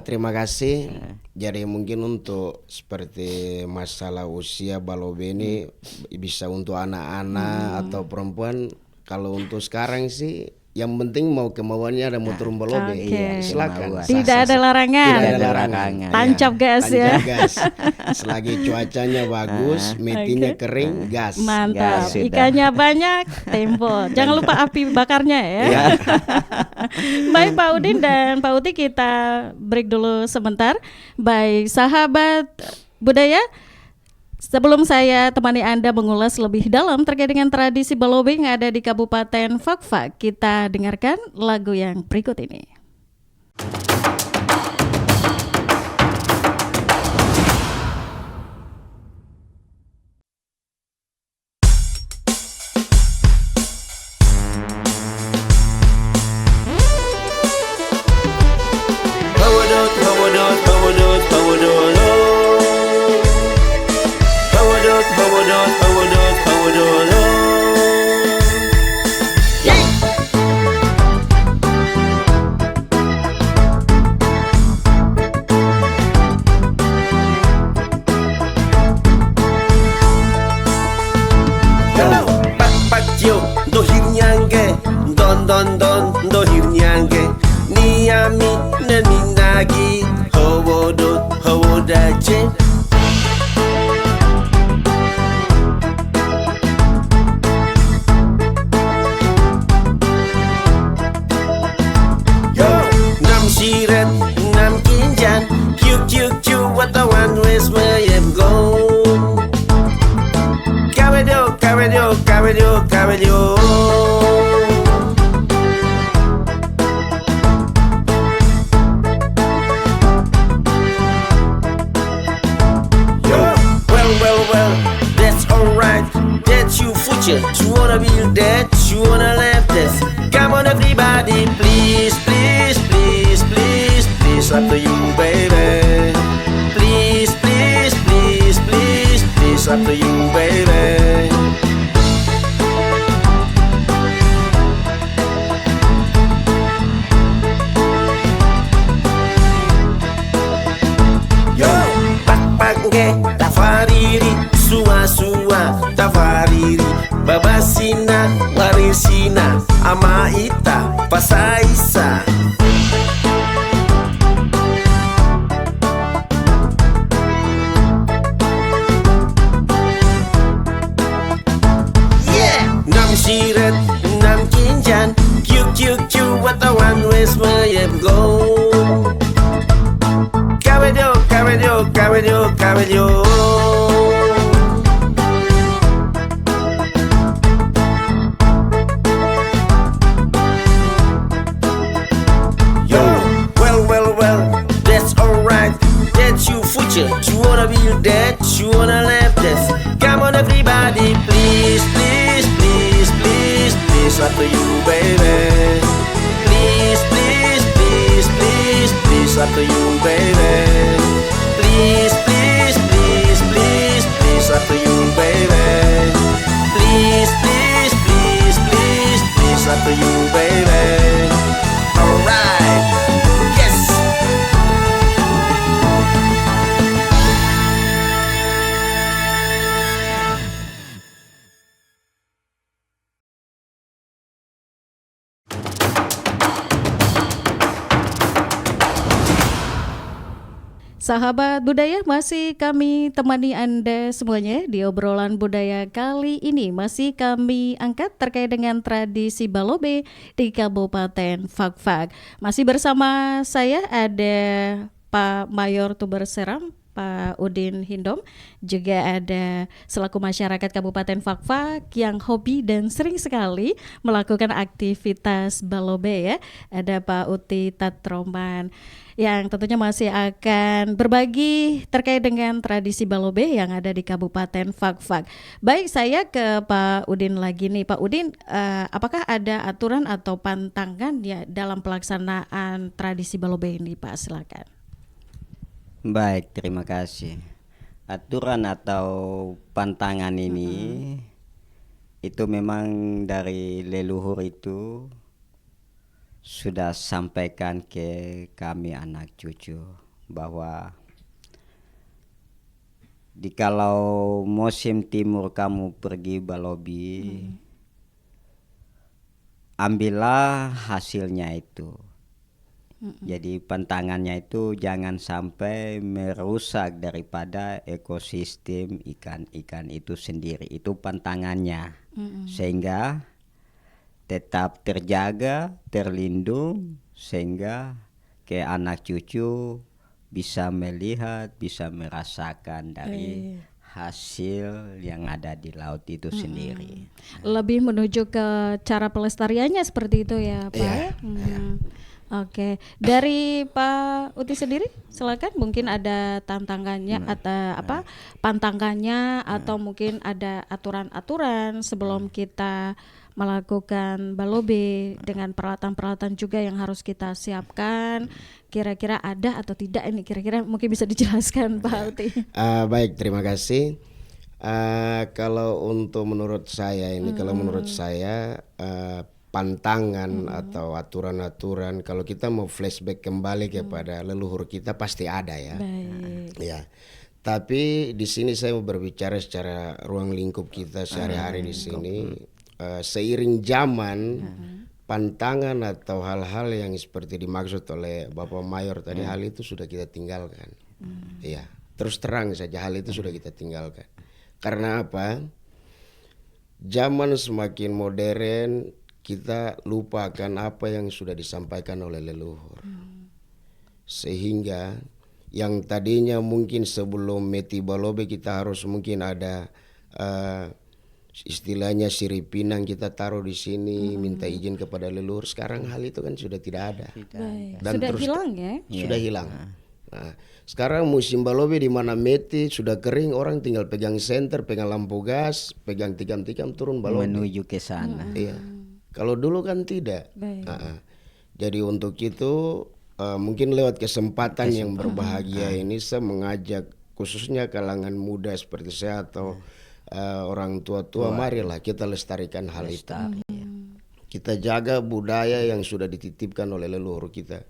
[SPEAKER 3] Terima kasih. Jadi mungkin untuk seperti masalah usia balobe ini bisa untuk anak-anak atau perempuan. Kalau untuk sekarang sih Yang penting mau kemauannya ada motor balobe.
[SPEAKER 1] Oke.
[SPEAKER 3] Iya, silakan.
[SPEAKER 2] Kemauan.
[SPEAKER 1] Tidak ada larangan.
[SPEAKER 3] Tidak ada
[SPEAKER 2] Tidak ada
[SPEAKER 3] larangan.
[SPEAKER 2] larangan.
[SPEAKER 1] Tancap gas ya.
[SPEAKER 3] Tancap gas. Selagi cuacanya bagus, meetingnya
[SPEAKER 1] Oke.
[SPEAKER 3] kering, gas.
[SPEAKER 1] Mantap,
[SPEAKER 2] Gas sudah.
[SPEAKER 1] ikannya banyak, tempo. Jangan lupa api bakarnya ya.
[SPEAKER 2] Ya.
[SPEAKER 1] Baik Pak Udin dan Pak Uti, kita break dulu sebentar. Baik sahabat budaya, sebelum saya temani Anda mengulas lebih dalam terkait dengan tradisi balobe yang ada di Kabupaten Fakfak, kita dengarkan lagu yang berikut ini.
[SPEAKER 5] Hawadot, hawadot, hawadot, hawadot, oh. Hawadot, hawadot, hawadot, hawadot, oh. Yay! Yo, pak pak yo, dohir nyange, don don don, dohir nyange. Niami neninagi, hawodot, hawodaje. Yo, nam siret, nam kinjan, kyuk kyuk kyuk, watawan wes mayem go. Cabello, cabello, cabello, cabello. Yo, well, that's alright. That's your future. You wanna build that, you wanna live this. Come on, everybody, please, please, please, please, please, up to you, baby. Please, please, please, please, please, up to you, baby. Yo, pak ge, tafariri, sua, tafariri, babasina, warisina, amaita, pasaisa. Yeah, nam siret, nam kinjan, kyuk kyuk kyuk, watawan wes mayem go. Cabello, cabello, cabello, cabello. Yo, well, that's alright. That's your future. You wanna build that, you wanna live this. Come on, everybody, please, please, please, please, please, up to you, baby. Please, please, please, please, please, up to you, baby. Please, please, please, please, please, up to you, baby. Please, please, please, please, please, up to you, baby. Alright, yes.
[SPEAKER 1] Sahabat budaya, masih kami temani Anda semuanya di obrolan budaya kali ini. Masih kami angkat terkait dengan tradisi balobe di Kabupaten Fakfak. Masih bersama saya ada Pak Mayor Tuber Seram, Pak Udin Hindom, juga ada selaku masyarakat Kabupaten Fakfak yang hobi dan sering sekali melakukan aktivitas balobe ya. Ada Pak Uti Tatroman yang tentunya masih akan berbagi terkait dengan tradisi balobe yang ada di Kabupaten Fakfak. Baik, saya ke Pak Udin lagi nih. Pak Udin, apakah ada aturan atau pantangan ya dalam pelaksanaan tradisi balobe ini, Pak? Silakan.
[SPEAKER 2] Baik, terima kasih. Aturan atau pantangan ini itu memang dari leluhur itu sudah sampaikan ke kami anak cucu bahwa kalau musim timur kamu pergi balobi, ambillah hasilnya itu. Jadi pantangannya itu jangan sampai merusak daripada ekosistem ikan-ikan itu sendiri. Itu pantangannya. Sehingga tetap terjaga, terlindung, sehingga ke anak cucu bisa melihat, bisa merasakan dari hasil yang ada di laut itu sendiri.
[SPEAKER 1] Lebih menuju ke cara pelestariannya seperti itu ya Pak.
[SPEAKER 3] Iya,
[SPEAKER 1] Oke, dari Pak Uti sendiri, silakan. Mungkin ada tantangannya atau apa pantangannya, atau mungkin ada aturan-aturan sebelum kita melakukan balobe dengan peralatan-peralatan juga yang harus kita siapkan. Kira-kira ada atau tidak ini? Kira-kira mungkin bisa dijelaskan Pak Uti.
[SPEAKER 3] Baik, terima kasih. Kalau menurut saya pantangan atau aturan-aturan, kalau kita mau flashback kembali kepada leluhur kita pasti ada ya.
[SPEAKER 1] Baik.
[SPEAKER 3] Ya. Tapi di sini saya mau berbicara secara ruang lingkup kita sehari-hari di sini. Seiring zaman, pantangan atau hal-hal yang seperti dimaksud oleh Bapak Mayor tadi, hal itu sudah kita tinggalkan. Iya, terus terang saja hal itu sudah kita tinggalkan. Karena apa? Zaman semakin modern, kita lupakan apa yang sudah disampaikan oleh leluhur. Sehingga yang tadinya mungkin sebelum meti balobe kita harus mungkin ada istilahnya siripinang kita taruh di sini, minta izin kepada leluhur. Sekarang hal itu kan sudah tidak ada.
[SPEAKER 1] Baik.
[SPEAKER 3] Dan
[SPEAKER 1] Sudah
[SPEAKER 3] terus
[SPEAKER 1] hilang ya?
[SPEAKER 3] Sudah hilang. Nah, sekarang musim balobe di mana meti sudah kering, orang tinggal pegang senter, pegang lampu gas, pegang tikam-tikam turun balobe.
[SPEAKER 2] Menuju ke sana.
[SPEAKER 3] Iya. Kalau dulu kan tidak.
[SPEAKER 1] Baik.
[SPEAKER 3] Jadi untuk itu mungkin lewat kesempatan yang berbahagia ini saya mengajak khususnya kalangan muda seperti saya atau orang tua-tua, marilah kita lestarikan hal itu. Kita jaga budaya yang sudah dititipkan oleh leluhur kita.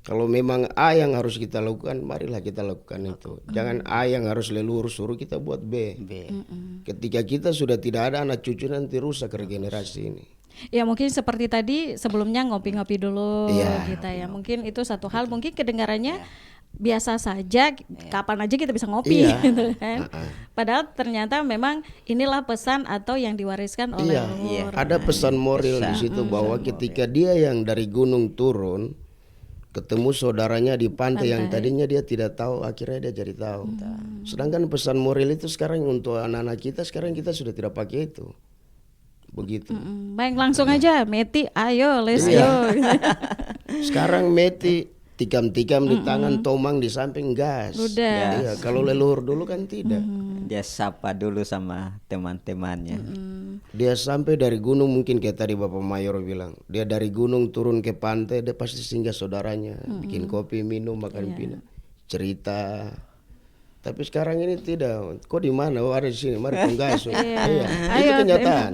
[SPEAKER 3] Kalau memang A yang harus kita lakukan, marilah kita lakukan itu. Jangan A yang harus leluhur suruh kita buat B. Ketika kita sudah tidak ada, anak cucu nanti rusak regenerasi ini.
[SPEAKER 1] Ya mungkin seperti tadi sebelumnya ngopi-ngopi dulu kita ya. Mungkin itu satu hal, mungkin kedengarannya biasa saja, kapan aja kita bisa ngopi gitu kan. Padahal ternyata memang inilah pesan atau yang diwariskan oleh leluhur.
[SPEAKER 3] Ada pesan moral di situ bahwa ketika dia yang dari gunung turun ketemu saudaranya di pantai yang tadinya dia tidak tahu, akhirnya dia jadi tahu. Sedangkan pesan moral itu sekarang untuk anak-anak kita, sekarang kita sudah tidak pakai itu. Begitu.
[SPEAKER 1] Baik, langsung aja Meti, ayo let's go.
[SPEAKER 3] Sekarang meti tikam-tikam di tangan, tomang di samping, gas.
[SPEAKER 1] Udah.
[SPEAKER 3] Iya, kalau leluhur dulu kan tidak.
[SPEAKER 2] Dia sapa dulu sama teman-temannya.
[SPEAKER 3] Dia sampai dari gunung, mungkin kayak tadi Bapak Mayor bilang, dia dari gunung turun ke pantai, dia pasti singgah saudaranya, bikin kopi, minum, makan pina, cerita. Tapi sekarang ini tidak. Kok di mana? Oh, ada di sini. Mari penggaso. Itu kenyataan.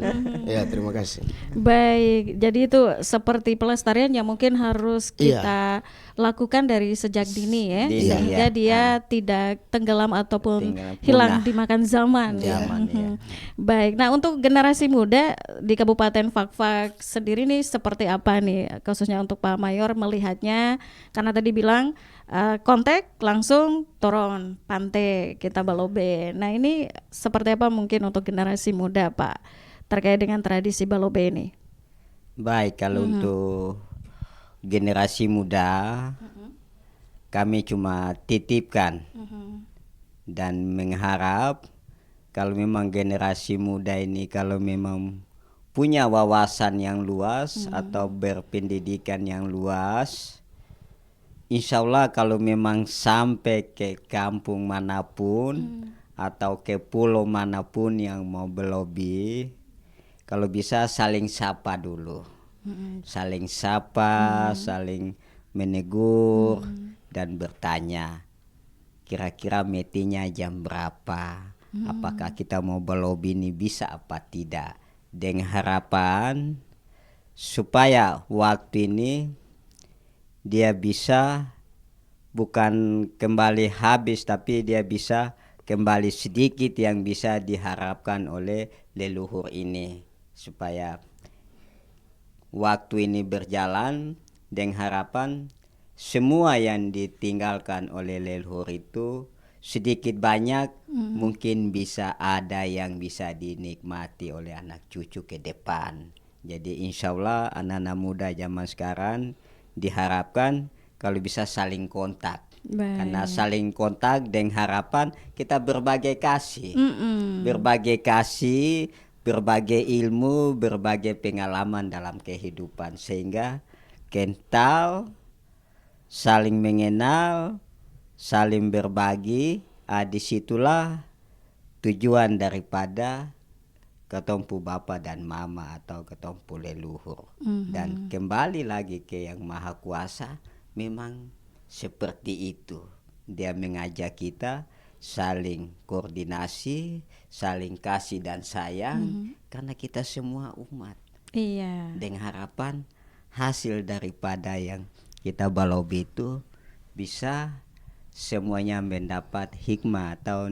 [SPEAKER 3] Ya, terima kasih.
[SPEAKER 1] Baik, jadi itu seperti pelestarian yang mungkin harus kita lakukan dari sejak dini ya, sehingga dia tidak tenggelam ataupun hilang dimakan zaman. Baik, nah untuk generasi muda di Kabupaten Fakfak sendiri nih seperti apa nih, khususnya untuk Pak Mayor melihatnya, karena tadi bilang kontak langsung turun pantai kita balobe. Nah ini seperti apa mungkin untuk generasi muda Pak terkait dengan tradisi balobe ini?
[SPEAKER 2] Baik, kalau untuk generasi muda kami cuma titipkan dan mengharap kalau memang generasi muda ini kalau memang punya wawasan yang luas atau berpendidikan yang luas, insya Allah kalau memang sampai ke kampung manapun atau ke pulau manapun yang mau belobi, kalau bisa saling sapa dulu. Saling sapa, saling menegur dan bertanya kira-kira metinya jam berapa, apakah kita mau belobi ini bisa apa tidak, dengan harapan supaya waktu ini dia bisa bukan kembali habis, tapi dia bisa kembali sedikit yang bisa diharapkan oleh leluhur ini, supaya waktu ini berjalan dengan harapan semua yang ditinggalkan oleh leluhur itu sedikit banyak mungkin bisa ada yang bisa dinikmati oleh anak cucu ke depan. Jadi insya Allah anak-anak muda zaman sekarang diharapkan kalau bisa saling kontak. Karena saling kontak dengan harapan kita berbagai kasih. Berbagai kasih, berbagai ilmu, berbagai pengalaman dalam kehidupan. Sehingga kental, saling mengenal, saling berbagi, disitulah tujuan daripada ketompu bapa dan mama atau ketompu leluhur. Dan kembali lagi ke yang maha kuasa, memang seperti itu. Dia mengajak kita saling koordinasi, saling kasih dan sayang, karena kita semua umat.
[SPEAKER 1] Iya.
[SPEAKER 2] Dengan harapan hasil daripada yang kita balobi itu bisa semuanya mendapat hikmah atau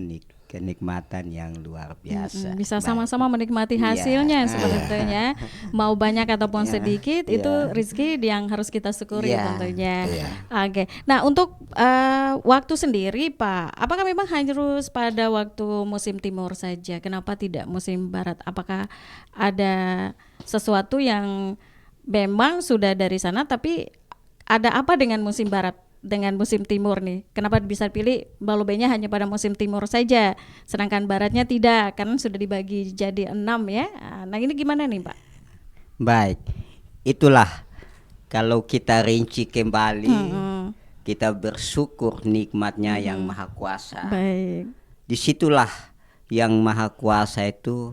[SPEAKER 2] kenikmatan yang luar biasa.
[SPEAKER 1] Bisa sama-sama menikmati hasilnya sebetulnya. Mau banyak ataupun sedikit itu rezeki yang harus kita syukuri tentunya. Oke. Nah, untuk waktu sendiri Pak, apakah memang harus pada waktu musim timur saja? Kenapa tidak musim barat? Apakah ada sesuatu yang memang sudah dari sana tapi ada apa dengan musim barat? Dengan musim timur nih, kenapa bisa pilih balobenya hanya pada musim timur saja, sedangkan baratnya tidak, kan sudah dibagi jadi 6 ya. Nah ini gimana nih Pak?
[SPEAKER 2] Baik, itulah kalau kita rinci kembali, kita bersyukur nikmatnya yang maha kuasa.
[SPEAKER 1] Baik.
[SPEAKER 2] Disitulah yang maha kuasa itu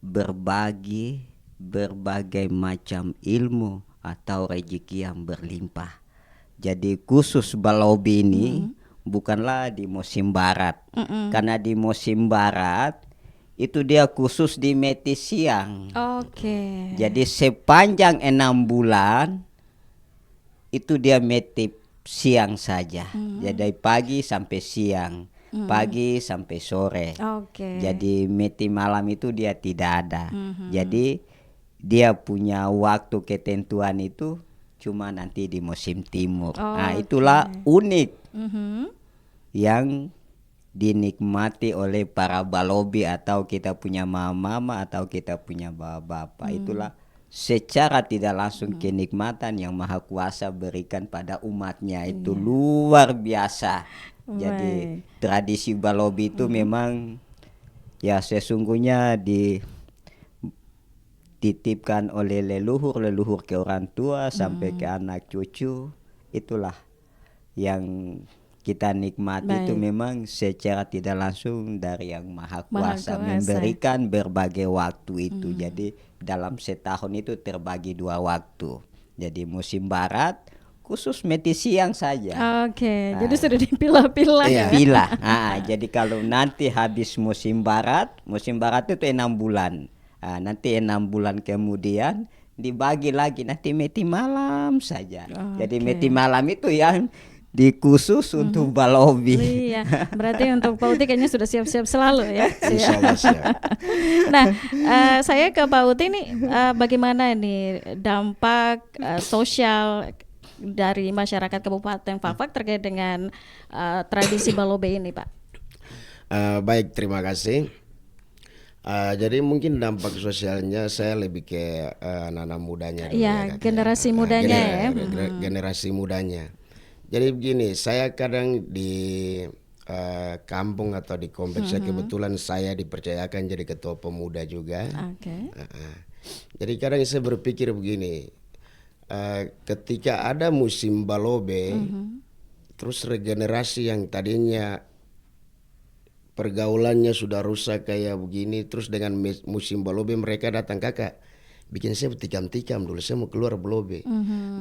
[SPEAKER 2] berbagi berbagai macam ilmu atau rezeki yang berlimpah. Jadi khusus balobi ini bukanlah di musim barat. Karena di musim barat itu dia khusus di meti siang.
[SPEAKER 1] Oke.
[SPEAKER 2] Jadi sepanjang 6 bulan itu dia meti siang saja. Jadi pagi sampai siang, pagi sampai sore.
[SPEAKER 1] Oke.
[SPEAKER 2] Jadi meti malam itu dia tidak ada. Jadi dia punya waktu ketentuan itu cuma nanti di musim timur. Nah itulah unik yang dinikmati oleh para balobi atau kita punya mama-mama atau kita punya bapak-bapak. Itulah secara tidak langsung kenikmatan yang maha kuasa berikan pada umatnya. Itu luar biasa. Jadi tradisi balobi itu memang ya sesungguhnya dititipkan oleh leluhur ke orang tua sampai ke anak cucu. Itulah yang kita nikmati. Itu memang secara tidak langsung dari yang maha kuasa memberikan berbagai waktu itu. Jadi dalam setahun itu terbagi 2 waktu. Jadi musim barat khusus meti siang saja.
[SPEAKER 1] Oke. Jadi sudah dipilah-pilah ya.
[SPEAKER 2] Pilah. Jadi kalau nanti habis musim barat itu 6 bulan. Nanti 6 bulan kemudian dibagi lagi nanti meti malam saja. Jadi meti malam itu yang dikhusus untuk balobi.
[SPEAKER 1] Iya, berarti untuk Pak Uti kayaknya sudah siap-siap selalu ya.
[SPEAKER 3] Insyaallah siap.
[SPEAKER 1] Nah, saya ke Pak Uti nih, bagaimana nih dampak sosial dari masyarakat Kabupaten Fafak terkait dengan tradisi balobi ini, Pak?
[SPEAKER 3] Baik, terima kasih. Jadi mungkin dampak sosialnya saya lebih ke anak-anak mudanya dulu
[SPEAKER 1] ya, generasi mudanya
[SPEAKER 3] generasi mudanya. Jadi begini, saya kadang di kampung atau di kompleks saya kebetulan saya dipercayakan jadi ketua pemuda juga. Jadi kadang saya berpikir begini, ketika ada musim balobe, terus regenerasi yang tadinya pergaulannya sudah rusak kayak begini, terus dengan musim balobe mereka datang, kakak bikin saya tikam-tikam dulu, saya mau keluar balobe.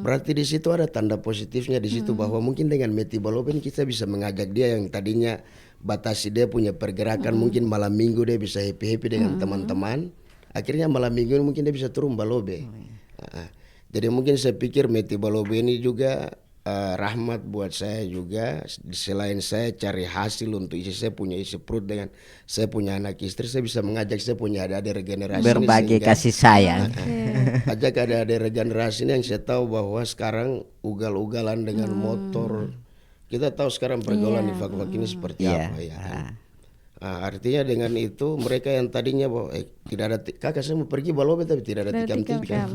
[SPEAKER 3] Berarti di situ ada tanda positifnya di situ bahwa mungkin dengan meti balobe kita bisa mengajak dia yang tadinya batasi dia punya pergerakan, mungkin malam minggu dia bisa happy dengan teman-teman, akhirnya malam minggu mungkin dia bisa turun balobe. Jadi mungkin saya pikir meti balobe ini juga rahmat buat saya juga. Selain saya cari hasil untuk saya punya isi perut dengan saya punya anak istri, saya bisa mengajak saya punya adik-adik regenerasi ini
[SPEAKER 2] Berbagi
[SPEAKER 3] sehingga
[SPEAKER 2] kasih sayang.
[SPEAKER 3] ajak adik-adik regenerasi ini yang saya tahu bahwa sekarang ugal-ugalan dengan motor. Kita tahu sekarang pergaulan di fak-fak ini seperti
[SPEAKER 2] Iya.
[SPEAKER 3] apa ya kan? Artinya dengan itu mereka yang tadinya bahwa tidak ada kakak saya mau pergi balobe tapi tidak ada tikam-tikam.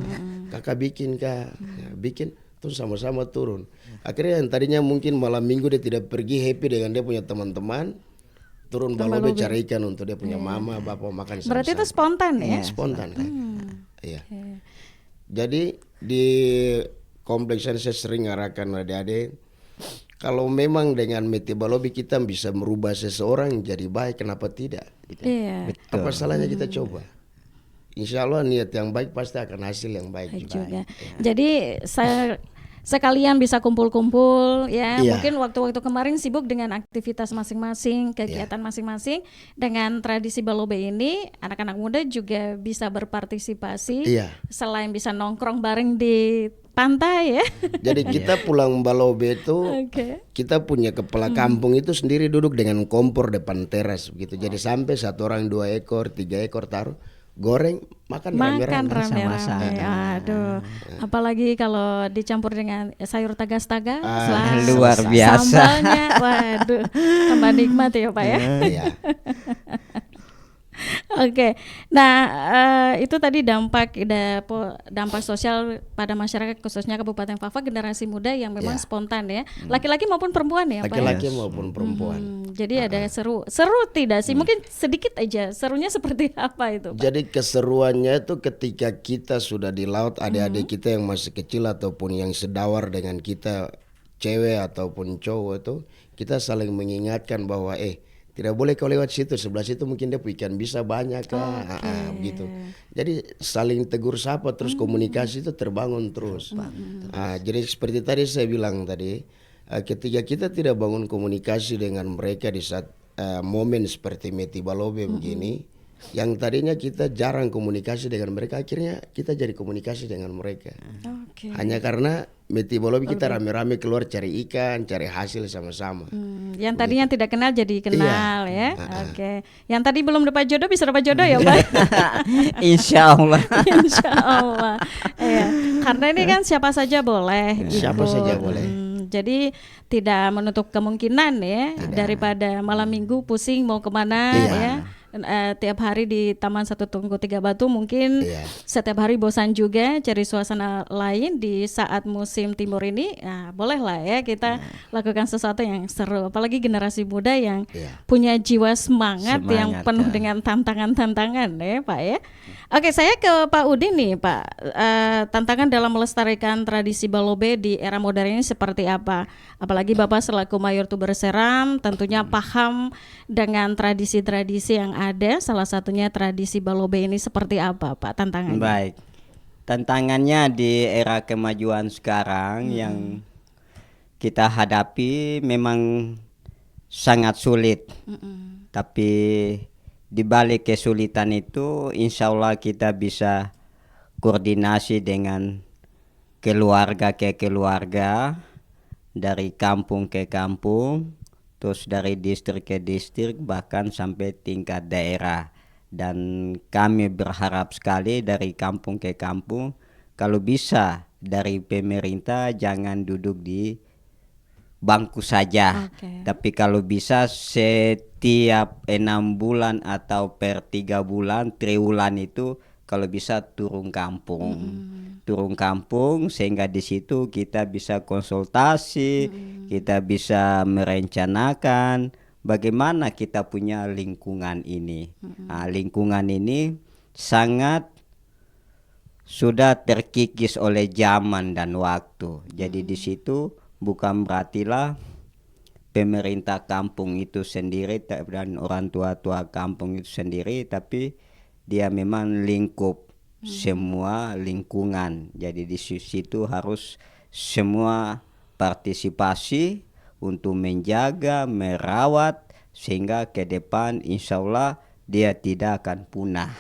[SPEAKER 3] Kakak bikin kak, ya, bikin terus sama-sama turun. Akhirnya yang tadinya mungkin malam minggu dia tidak pergi happy dengan dia punya teman-teman, turun balobe cari ikan untuk dia punya mama bapak makan sama-sama.
[SPEAKER 1] Berarti itu spontan ya?
[SPEAKER 3] Spontan kan. Iya. Jadi di kompleks saya sering arahkan adik-adik, kalau memang dengan meti balobe kita bisa merubah seseorang jadi baik, kenapa tidak? Gitu.
[SPEAKER 1] Iya.
[SPEAKER 3] Apa salahnya kita coba? Insya Allah niat yang baik pasti akan hasil yang baik juga.
[SPEAKER 1] Jadi saya sekalian bisa kumpul-kumpul ya.
[SPEAKER 3] Iya.
[SPEAKER 1] Mungkin waktu-waktu kemarin sibuk dengan aktivitas masing-masing, kegiatan masing-masing. Dengan tradisi balobe ini, anak-anak muda juga bisa berpartisipasi.
[SPEAKER 3] Iya.
[SPEAKER 1] Selain bisa nongkrong bareng di pantai ya.
[SPEAKER 3] Jadi kita pulang balobe itu
[SPEAKER 1] Oke.
[SPEAKER 3] kita punya kepala kampung itu sendiri duduk dengan kompor depan teras begitu. Jadi sampai 1 orang 2 ekor 3 ekor taruh goreng makan rame-rame.
[SPEAKER 1] Rame-rame. Aduh. Apalagi kalau dicampur dengan sayur tagas-tagas.
[SPEAKER 2] Luar biasa.
[SPEAKER 1] Sambalnya, waduh, tambah nikmat ya Pak ya.
[SPEAKER 3] Iya.
[SPEAKER 1] Oke, nah itu tadi dampak sosial pada masyarakat khususnya Kabupaten Fak-Fak generasi muda yang memang spontan ya, laki-laki maupun perempuan ya Pak.
[SPEAKER 3] Laki-laki maupun perempuan.
[SPEAKER 1] Jadi ada seru tidak sih? Mungkin sedikit aja serunya seperti apa itu Pak?
[SPEAKER 3] Jadi keseruannya itu ketika kita sudah di laut, adik-adik kita yang masih kecil ataupun yang sedawar dengan kita, cewek ataupun cowok itu, kita saling mengingatkan bahwa tidak boleh kau lewat situ, sebelah situ mungkin dia ikan bisa banyak kah, begitu. Jadi saling tegur sapa terus komunikasi itu terbangun terus. Jadi seperti tadi saya bilang tadi, ketika kita tidak bangun komunikasi dengan mereka di saat momen seperti meti balobe begini, yang tadinya kita jarang komunikasi dengan mereka, akhirnya kita jadi komunikasi dengan mereka. Hanya karena meti balobe kita rame-rame keluar cari ikan, cari hasil sama-sama.
[SPEAKER 1] Yang tadinya tidak kenal jadi kenal ya. Oke. Yang tadi belum dapat jodoh bisa dapat jodoh ya Pak.
[SPEAKER 2] Insya Allah.
[SPEAKER 1] Insya Allah. Iya. Karena ini kan siapa saja boleh.
[SPEAKER 3] Siapa
[SPEAKER 1] gitu.
[SPEAKER 3] saja boleh.
[SPEAKER 1] Jadi tidak menutup kemungkinan ya, daripada malam minggu pusing mau kemana ya. Tiap hari di Taman Satu Tungku Tiga Batu mungkin setiap hari bosan juga cari suasana lain di saat musim timur ini. Nah, bolehlah ya kita lakukan sesuatu yang seru. Apalagi generasi muda yang punya jiwa semangat yang penuh dengan tantangan-tantangan ya Pak ya. Oke, saya ke Pak Udin nih Pak. Tantangan dalam melestarikan tradisi balobe di era modern ini seperti apa? Apalagi Bapak selaku Mayor Tuber Seram tentunya paham dengan tradisi-tradisi yang ada, salah satunya tradisi balobe ini seperti apa Pak tantangannya?
[SPEAKER 2] Baik, tantangannya di era kemajuan sekarang yang kita hadapi memang sangat sulit. Tapi di balik kesulitan itu insya Allah kita bisa koordinasi dengan keluarga ke keluarga, dari kampung ke kampung, terus dari distrik ke distrik, bahkan sampai tingkat daerah. Dan kami berharap sekali dari kampung ke kampung, kalau bisa dari pemerintah jangan duduk di bangku saja, tapi kalau bisa setiap 6 bulan atau per 3 bulan, triwulan itu kalau bisa turun kampung. Turun kampung sehingga di situ kita bisa konsultasi, kita bisa merencanakan bagaimana kita punya lingkungan ini. Lingkungan ini sangat sudah terkikis oleh zaman dan waktu. Jadi di situ bukan berartilah pemerintah kampung itu sendiri dan orang tua-tua kampung itu sendiri, tapi dia memang lingkup semua lingkungan. Jadi di situ harus semua partisipasi untuk menjaga, merawat, sehingga ke depan insya Allah dia tidak akan punah.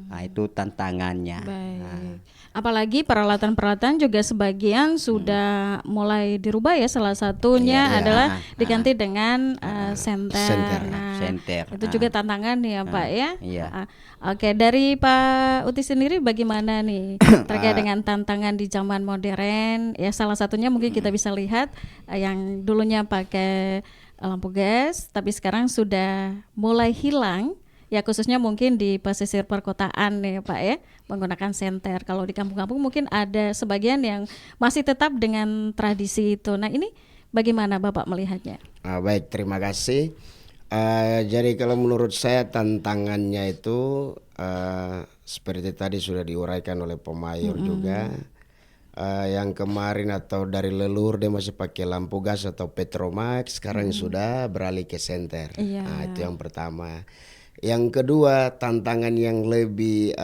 [SPEAKER 2] Nah, itu tantangannya.
[SPEAKER 1] Baik. Apalagi peralatan-peralatan juga sebagian sudah mulai dirubah ya. Salah satunya
[SPEAKER 3] Iya.
[SPEAKER 1] adalah diganti dengan senter.
[SPEAKER 3] Senter.
[SPEAKER 1] Nah,
[SPEAKER 2] Senter.
[SPEAKER 1] itu juga tantangan ya Pak ya.
[SPEAKER 2] Iya.
[SPEAKER 1] Oke, dari Pak Uti sendiri bagaimana nih terkait dengan tantangan di zaman modern? Ya salah satunya mungkin kita bisa lihat yang dulunya pakai lampu gas, tapi sekarang sudah mulai hilang. Ya khususnya mungkin di pesisir perkotaan ya Pak ya, menggunakan senter. Kalau di kampung-kampung mungkin ada sebagian yang masih tetap dengan tradisi itu. Nah ini bagaimana Bapak melihatnya?
[SPEAKER 3] Baik, terima kasih. Jadi kalau menurut saya tantangannya itu seperti tadi sudah diuraikan oleh Pemayor juga. Yang kemarin atau dari leluhur dia masih pakai lampu gas atau Petromax, sekarang sudah beralih ke senter.
[SPEAKER 1] Iya.
[SPEAKER 3] Nah, itu yang pertama. Yang kedua, tantangan yang lebih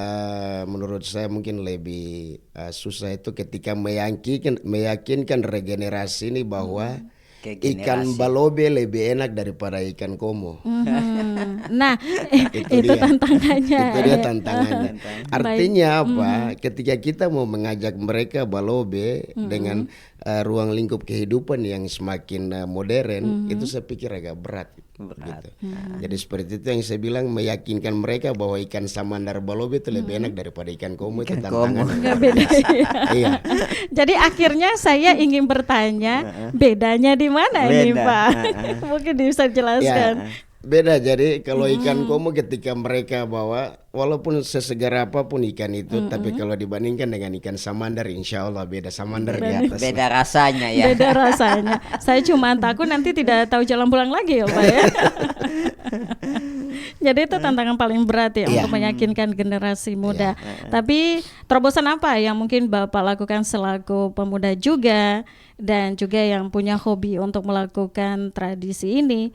[SPEAKER 3] menurut saya mungkin lebih susah itu ketika meyakinkan regenerasi ini bahwa ikan balobe lebih enak daripada ikan komo.
[SPEAKER 1] Nah itu
[SPEAKER 3] dia.
[SPEAKER 1] tantangannya.
[SPEAKER 3] Itu dia tantangannya. Artinya apa? Ketika kita mau mengajak mereka balobe dengan ruang lingkup kehidupan yang semakin modern, itu saya pikir agak berat. Gitu. Jadi seperti itu yang saya bilang, meyakinkan mereka bahwa ikan samandar balobe itu lebih enak daripada ikan komo, itu tantangan.
[SPEAKER 1] Nggak beda.
[SPEAKER 3] Iya.
[SPEAKER 1] Jadi akhirnya saya ingin bertanya bedanya di mana ini Pak? Mungkin bisa jelaskan.
[SPEAKER 3] Ya, beda. Jadi kalau ikan komo ketika mereka bawa, walaupun sesegar apapun ikan itu, tapi kalau dibandingkan dengan ikan samandar, insya Allah beda. Samandar di atas.
[SPEAKER 2] Beda rasanya ya.
[SPEAKER 1] Beda rasanya. Saya cuma takut nanti tidak tahu jalan pulang lagi ya Pak ya. Jadi itu tantangan paling berat ya untuk meyakinkan generasi muda. Tapi terobosan apa yang mungkin Bapak lakukan selaku pemuda juga dan juga yang punya hobi untuk melakukan tradisi ini?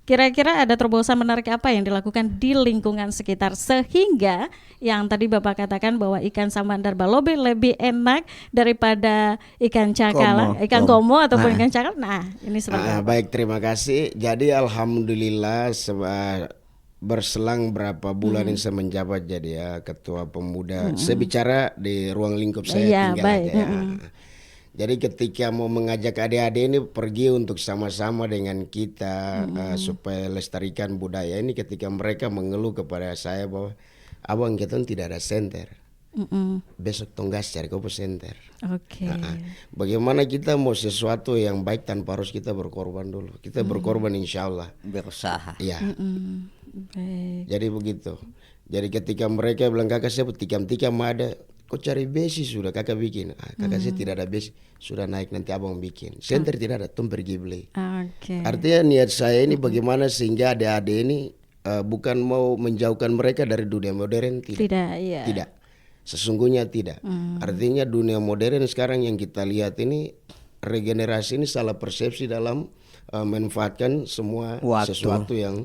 [SPEAKER 1] Kira-kira ada terobosan menarik apa yang dilakukan di lingkungan sekitar sehingga yang tadi Bapak katakan bahwa ikan samandar balobe lebih enak daripada ikan cakal, ikan komo ataupun ikan cakal. Nah, ini seperti apa?
[SPEAKER 3] Baik, terima kasih. Jadi alhamdulillah berselang berapa bulan ini saya menjabat jadi ya ketua pemuda. Saya bicara di ruang lingkup saya tinggal
[SPEAKER 1] baik.
[SPEAKER 3] aja ya. Jadi ketika mau mengajak adik-adik ini pergi untuk sama-sama dengan kita supaya lestarikan budaya ini, ketika mereka mengeluh kepada saya bahwa abang kita tidak ada senter, besok tonggas cari kopo senter.
[SPEAKER 1] Oke.
[SPEAKER 3] Bagaimana kita mau sesuatu yang baik tanpa harus kita berkorban dulu? Kita berkorban insya Allah.
[SPEAKER 2] Berusaha.
[SPEAKER 3] Iya.
[SPEAKER 1] Baik.
[SPEAKER 3] Jadi begitu. Jadi ketika mereka bilang kakak saya tikam-tikam ada, kok cari besi sudah kakak bikin. Kakak saya tidak ada besi, sudah naik nanti abang bikin. Senter tidak ada, tuh pergi beli.
[SPEAKER 1] Oke.
[SPEAKER 3] Artinya niat saya ini bagaimana sehingga adik-adik ini bukan mau menjauhkan mereka dari dunia modern,
[SPEAKER 1] Tidak, iya.
[SPEAKER 3] tidak. Sesungguhnya tidak. Artinya dunia modern sekarang yang kita lihat ini, regenerasi ini salah persepsi dalam memanfaatkan semua sesuatu yang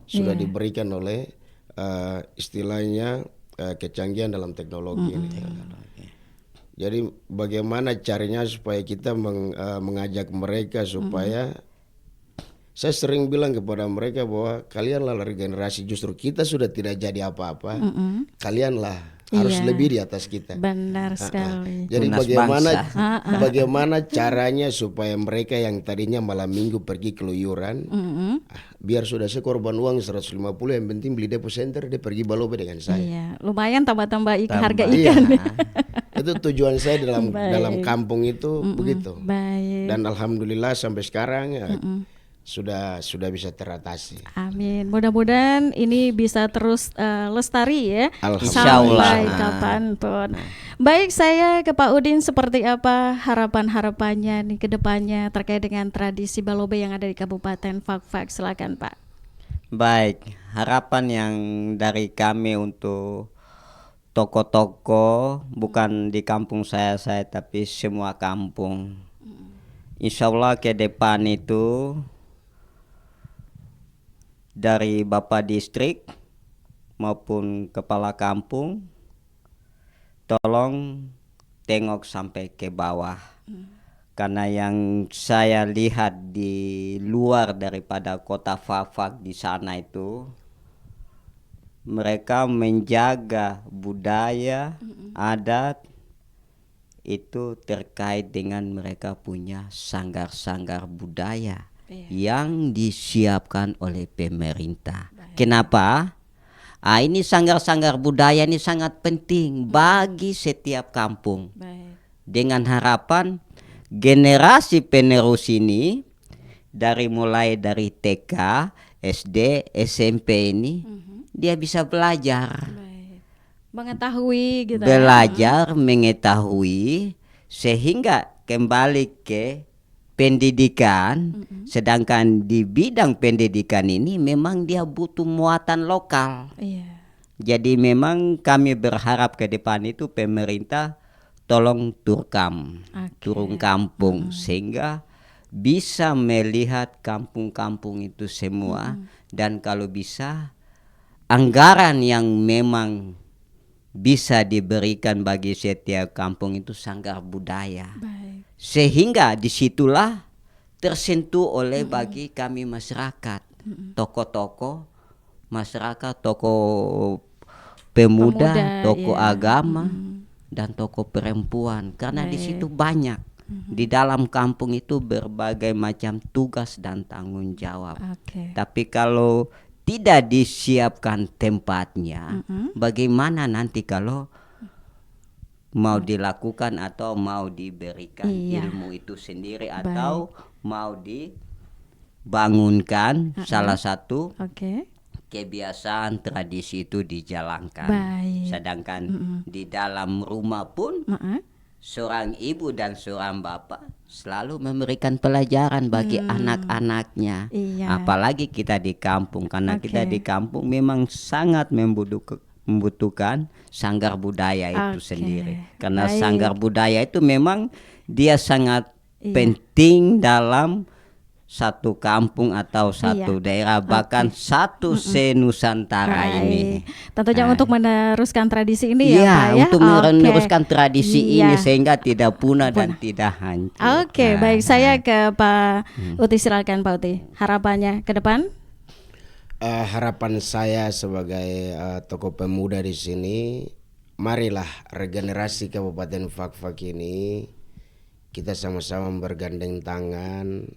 [SPEAKER 3] sudah diberikan oleh istilahnya kecanggihan dalam teknologi ini. Jadi bagaimana caranya supaya kita mengajak mereka supaya saya sering bilang kepada mereka bahwa kalianlah regenerasi, justru kita sudah tidak jadi apa-apa, kalianlah harus lebih di atas kita.
[SPEAKER 1] Benar sekali.
[SPEAKER 3] Jadi
[SPEAKER 2] Tunas
[SPEAKER 3] bagaimana caranya supaya mereka yang tadinya malam minggu pergi keluyuran, biar sudah saya korban uang 150, yang penting beli depo center, dia pergi balobe dengan saya.
[SPEAKER 1] Iya, lumayan tambah-tambah harga ikan.
[SPEAKER 3] Itu tujuan saya dalam kampung itu begitu.
[SPEAKER 1] Baik.
[SPEAKER 3] Dan alhamdulillah sampai sekarang sudah bisa teratasi.
[SPEAKER 1] Amin. Mudah-mudahan ini bisa terus lestari ya
[SPEAKER 3] Alhamdulillah.
[SPEAKER 1] sampai kapanpun. Baik, saya ke Pak Udin, seperti apa harapan-harapannya nih ke depannya terkait dengan tradisi balobe yang ada di Kabupaten Fakfak? Silakan Pak.
[SPEAKER 2] Baik, harapan yang dari kami untuk toko-toko bukan di kampung saya tapi semua kampung. Insya Allah ke depan itu dari Bapak Distrik maupun Kepala Kampung tolong tengok sampai ke bawah. Karena yang saya lihat di luar daripada kota Fakfak di sana itu mereka menjaga budaya adat itu terkait dengan mereka punya sanggar-sanggar budaya yang disiapkan oleh pemerintah. Kenapa? Ini sanggar-sanggar budaya ini sangat penting bagi setiap kampung. Dengan harapan generasi penerus ini mulai dari TK, SD, SMP ini dia bisa belajar.
[SPEAKER 1] Mengetahui gitu
[SPEAKER 2] Belajar, mengetahui sehingga kembali ke pendidikan. Sedangkan di bidang pendidikan ini memang dia butuh muatan lokal. Jadi memang kami berharap ke depan itu pemerintah tolong turun kampung sehingga bisa melihat kampung-kampung itu semua. Dan kalau bisa anggaran yang memang bisa diberikan bagi setiap kampung itu sanggar budaya. Sehingga disitulah tersentuh oleh bagi kami masyarakat, tokoh-tokoh masyarakat, tokoh pemuda, tokoh agama dan tokoh perempuan. Karena di situ banyak di dalam kampung itu berbagai macam tugas dan tanggung jawab. Tapi kalau tidak disiapkan tempatnya, bagaimana nanti kalau mau dilakukan atau mau diberikan ilmu itu sendiri atau mau dibangunkan salah satu kebiasaan tradisi itu dijalankan. Sedangkan di dalam rumah pun seorang ibu dan seorang bapak selalu memberikan pelajaran bagi anak-anaknya. Apalagi kita di kampung, karena kita di kampung memang sangat membutuhkan sanggar budaya itu sendiri. Karena sanggar budaya itu memang dia sangat penting dalam satu kampung atau satu daerah, bahkan satu se-Nusantara ini.
[SPEAKER 1] Tentunya untuk meneruskan tradisi ini ya Pak ya?
[SPEAKER 2] Untuk meneruskan tradisi ini sehingga tidak punah dan tidak hancur.
[SPEAKER 1] Baik, saya ke Pak Uti, silakan Pak Uti. Harapannya ke depan?
[SPEAKER 3] Harapan saya sebagai tokoh pemuda di sini, marilah regenerasi Kabupaten Fak-Fak ini kita sama-sama bergandeng tangan.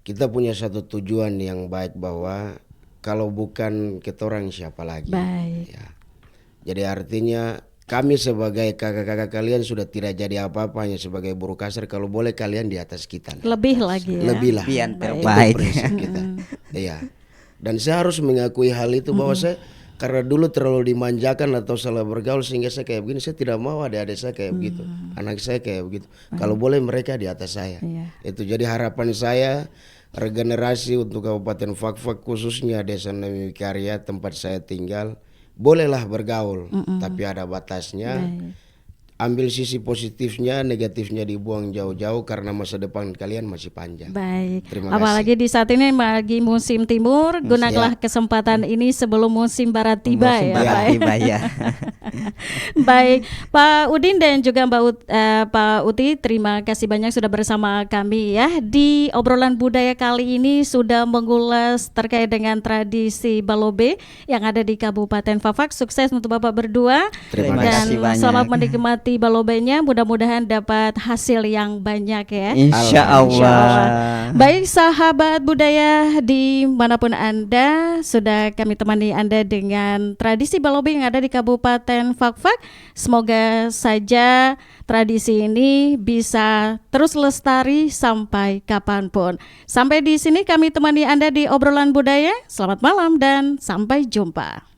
[SPEAKER 3] Kita punya satu tujuan yang baik, bahwa kalau bukan kita orang siapa lagi. Ya. Jadi artinya kami sebagai kakak-kakak kalian sudah tidak jadi apa-apa, hanya sebagai buruh kasar. Kalau boleh kalian di atas kita.
[SPEAKER 1] Lebih lagi ya.
[SPEAKER 3] Lebih lah.
[SPEAKER 2] Yang terbaik.
[SPEAKER 3] Itu prinsip kita. Iya. Dan saya harus mengakui hal itu, bahwa saya karena dulu terlalu dimanjakan atau salah bergaul sehingga saya kayak begini. Saya tidak mau adik-adik saya kayak begitu, anak saya kayak begitu. Kalau boleh mereka di atas saya. Itu jadi harapan saya, regenerasi untuk Kabupaten Fak-Fak, khususnya Desa Namikarya tempat saya tinggal. Bolehlah bergaul, tapi ada batasnya. Ambil sisi positifnya, negatifnya dibuang jauh-jauh, karena masa depan kalian masih panjang. Terima kasih.
[SPEAKER 1] Apalagi di saat ini lagi musim timur, gunakanlah kesempatan ini sebelum musim barat tiba ya. Baik, Pak Udin dan juga Pak Uti, terima kasih banyak sudah bersama kami ya. Di obrolan budaya kali ini sudah mengulas terkait dengan tradisi Balobe yang ada di Kabupaten Fak-Fak. Sukses untuk Bapak berdua.
[SPEAKER 2] Terima kasih banyak.
[SPEAKER 1] Selamat menikmati balobenya, mudah-mudahan dapat hasil yang banyak ya.
[SPEAKER 2] Insya Allah.
[SPEAKER 1] Baik sahabat budaya dimanapun Anda, sudah kami temani Anda dengan tradisi balobe yang ada di Kabupaten Fak-Fak. Semoga saja tradisi ini bisa terus lestari sampai kapanpun. Sampai di sini kami temani Anda di obrolan budaya. Selamat malam dan sampai jumpa.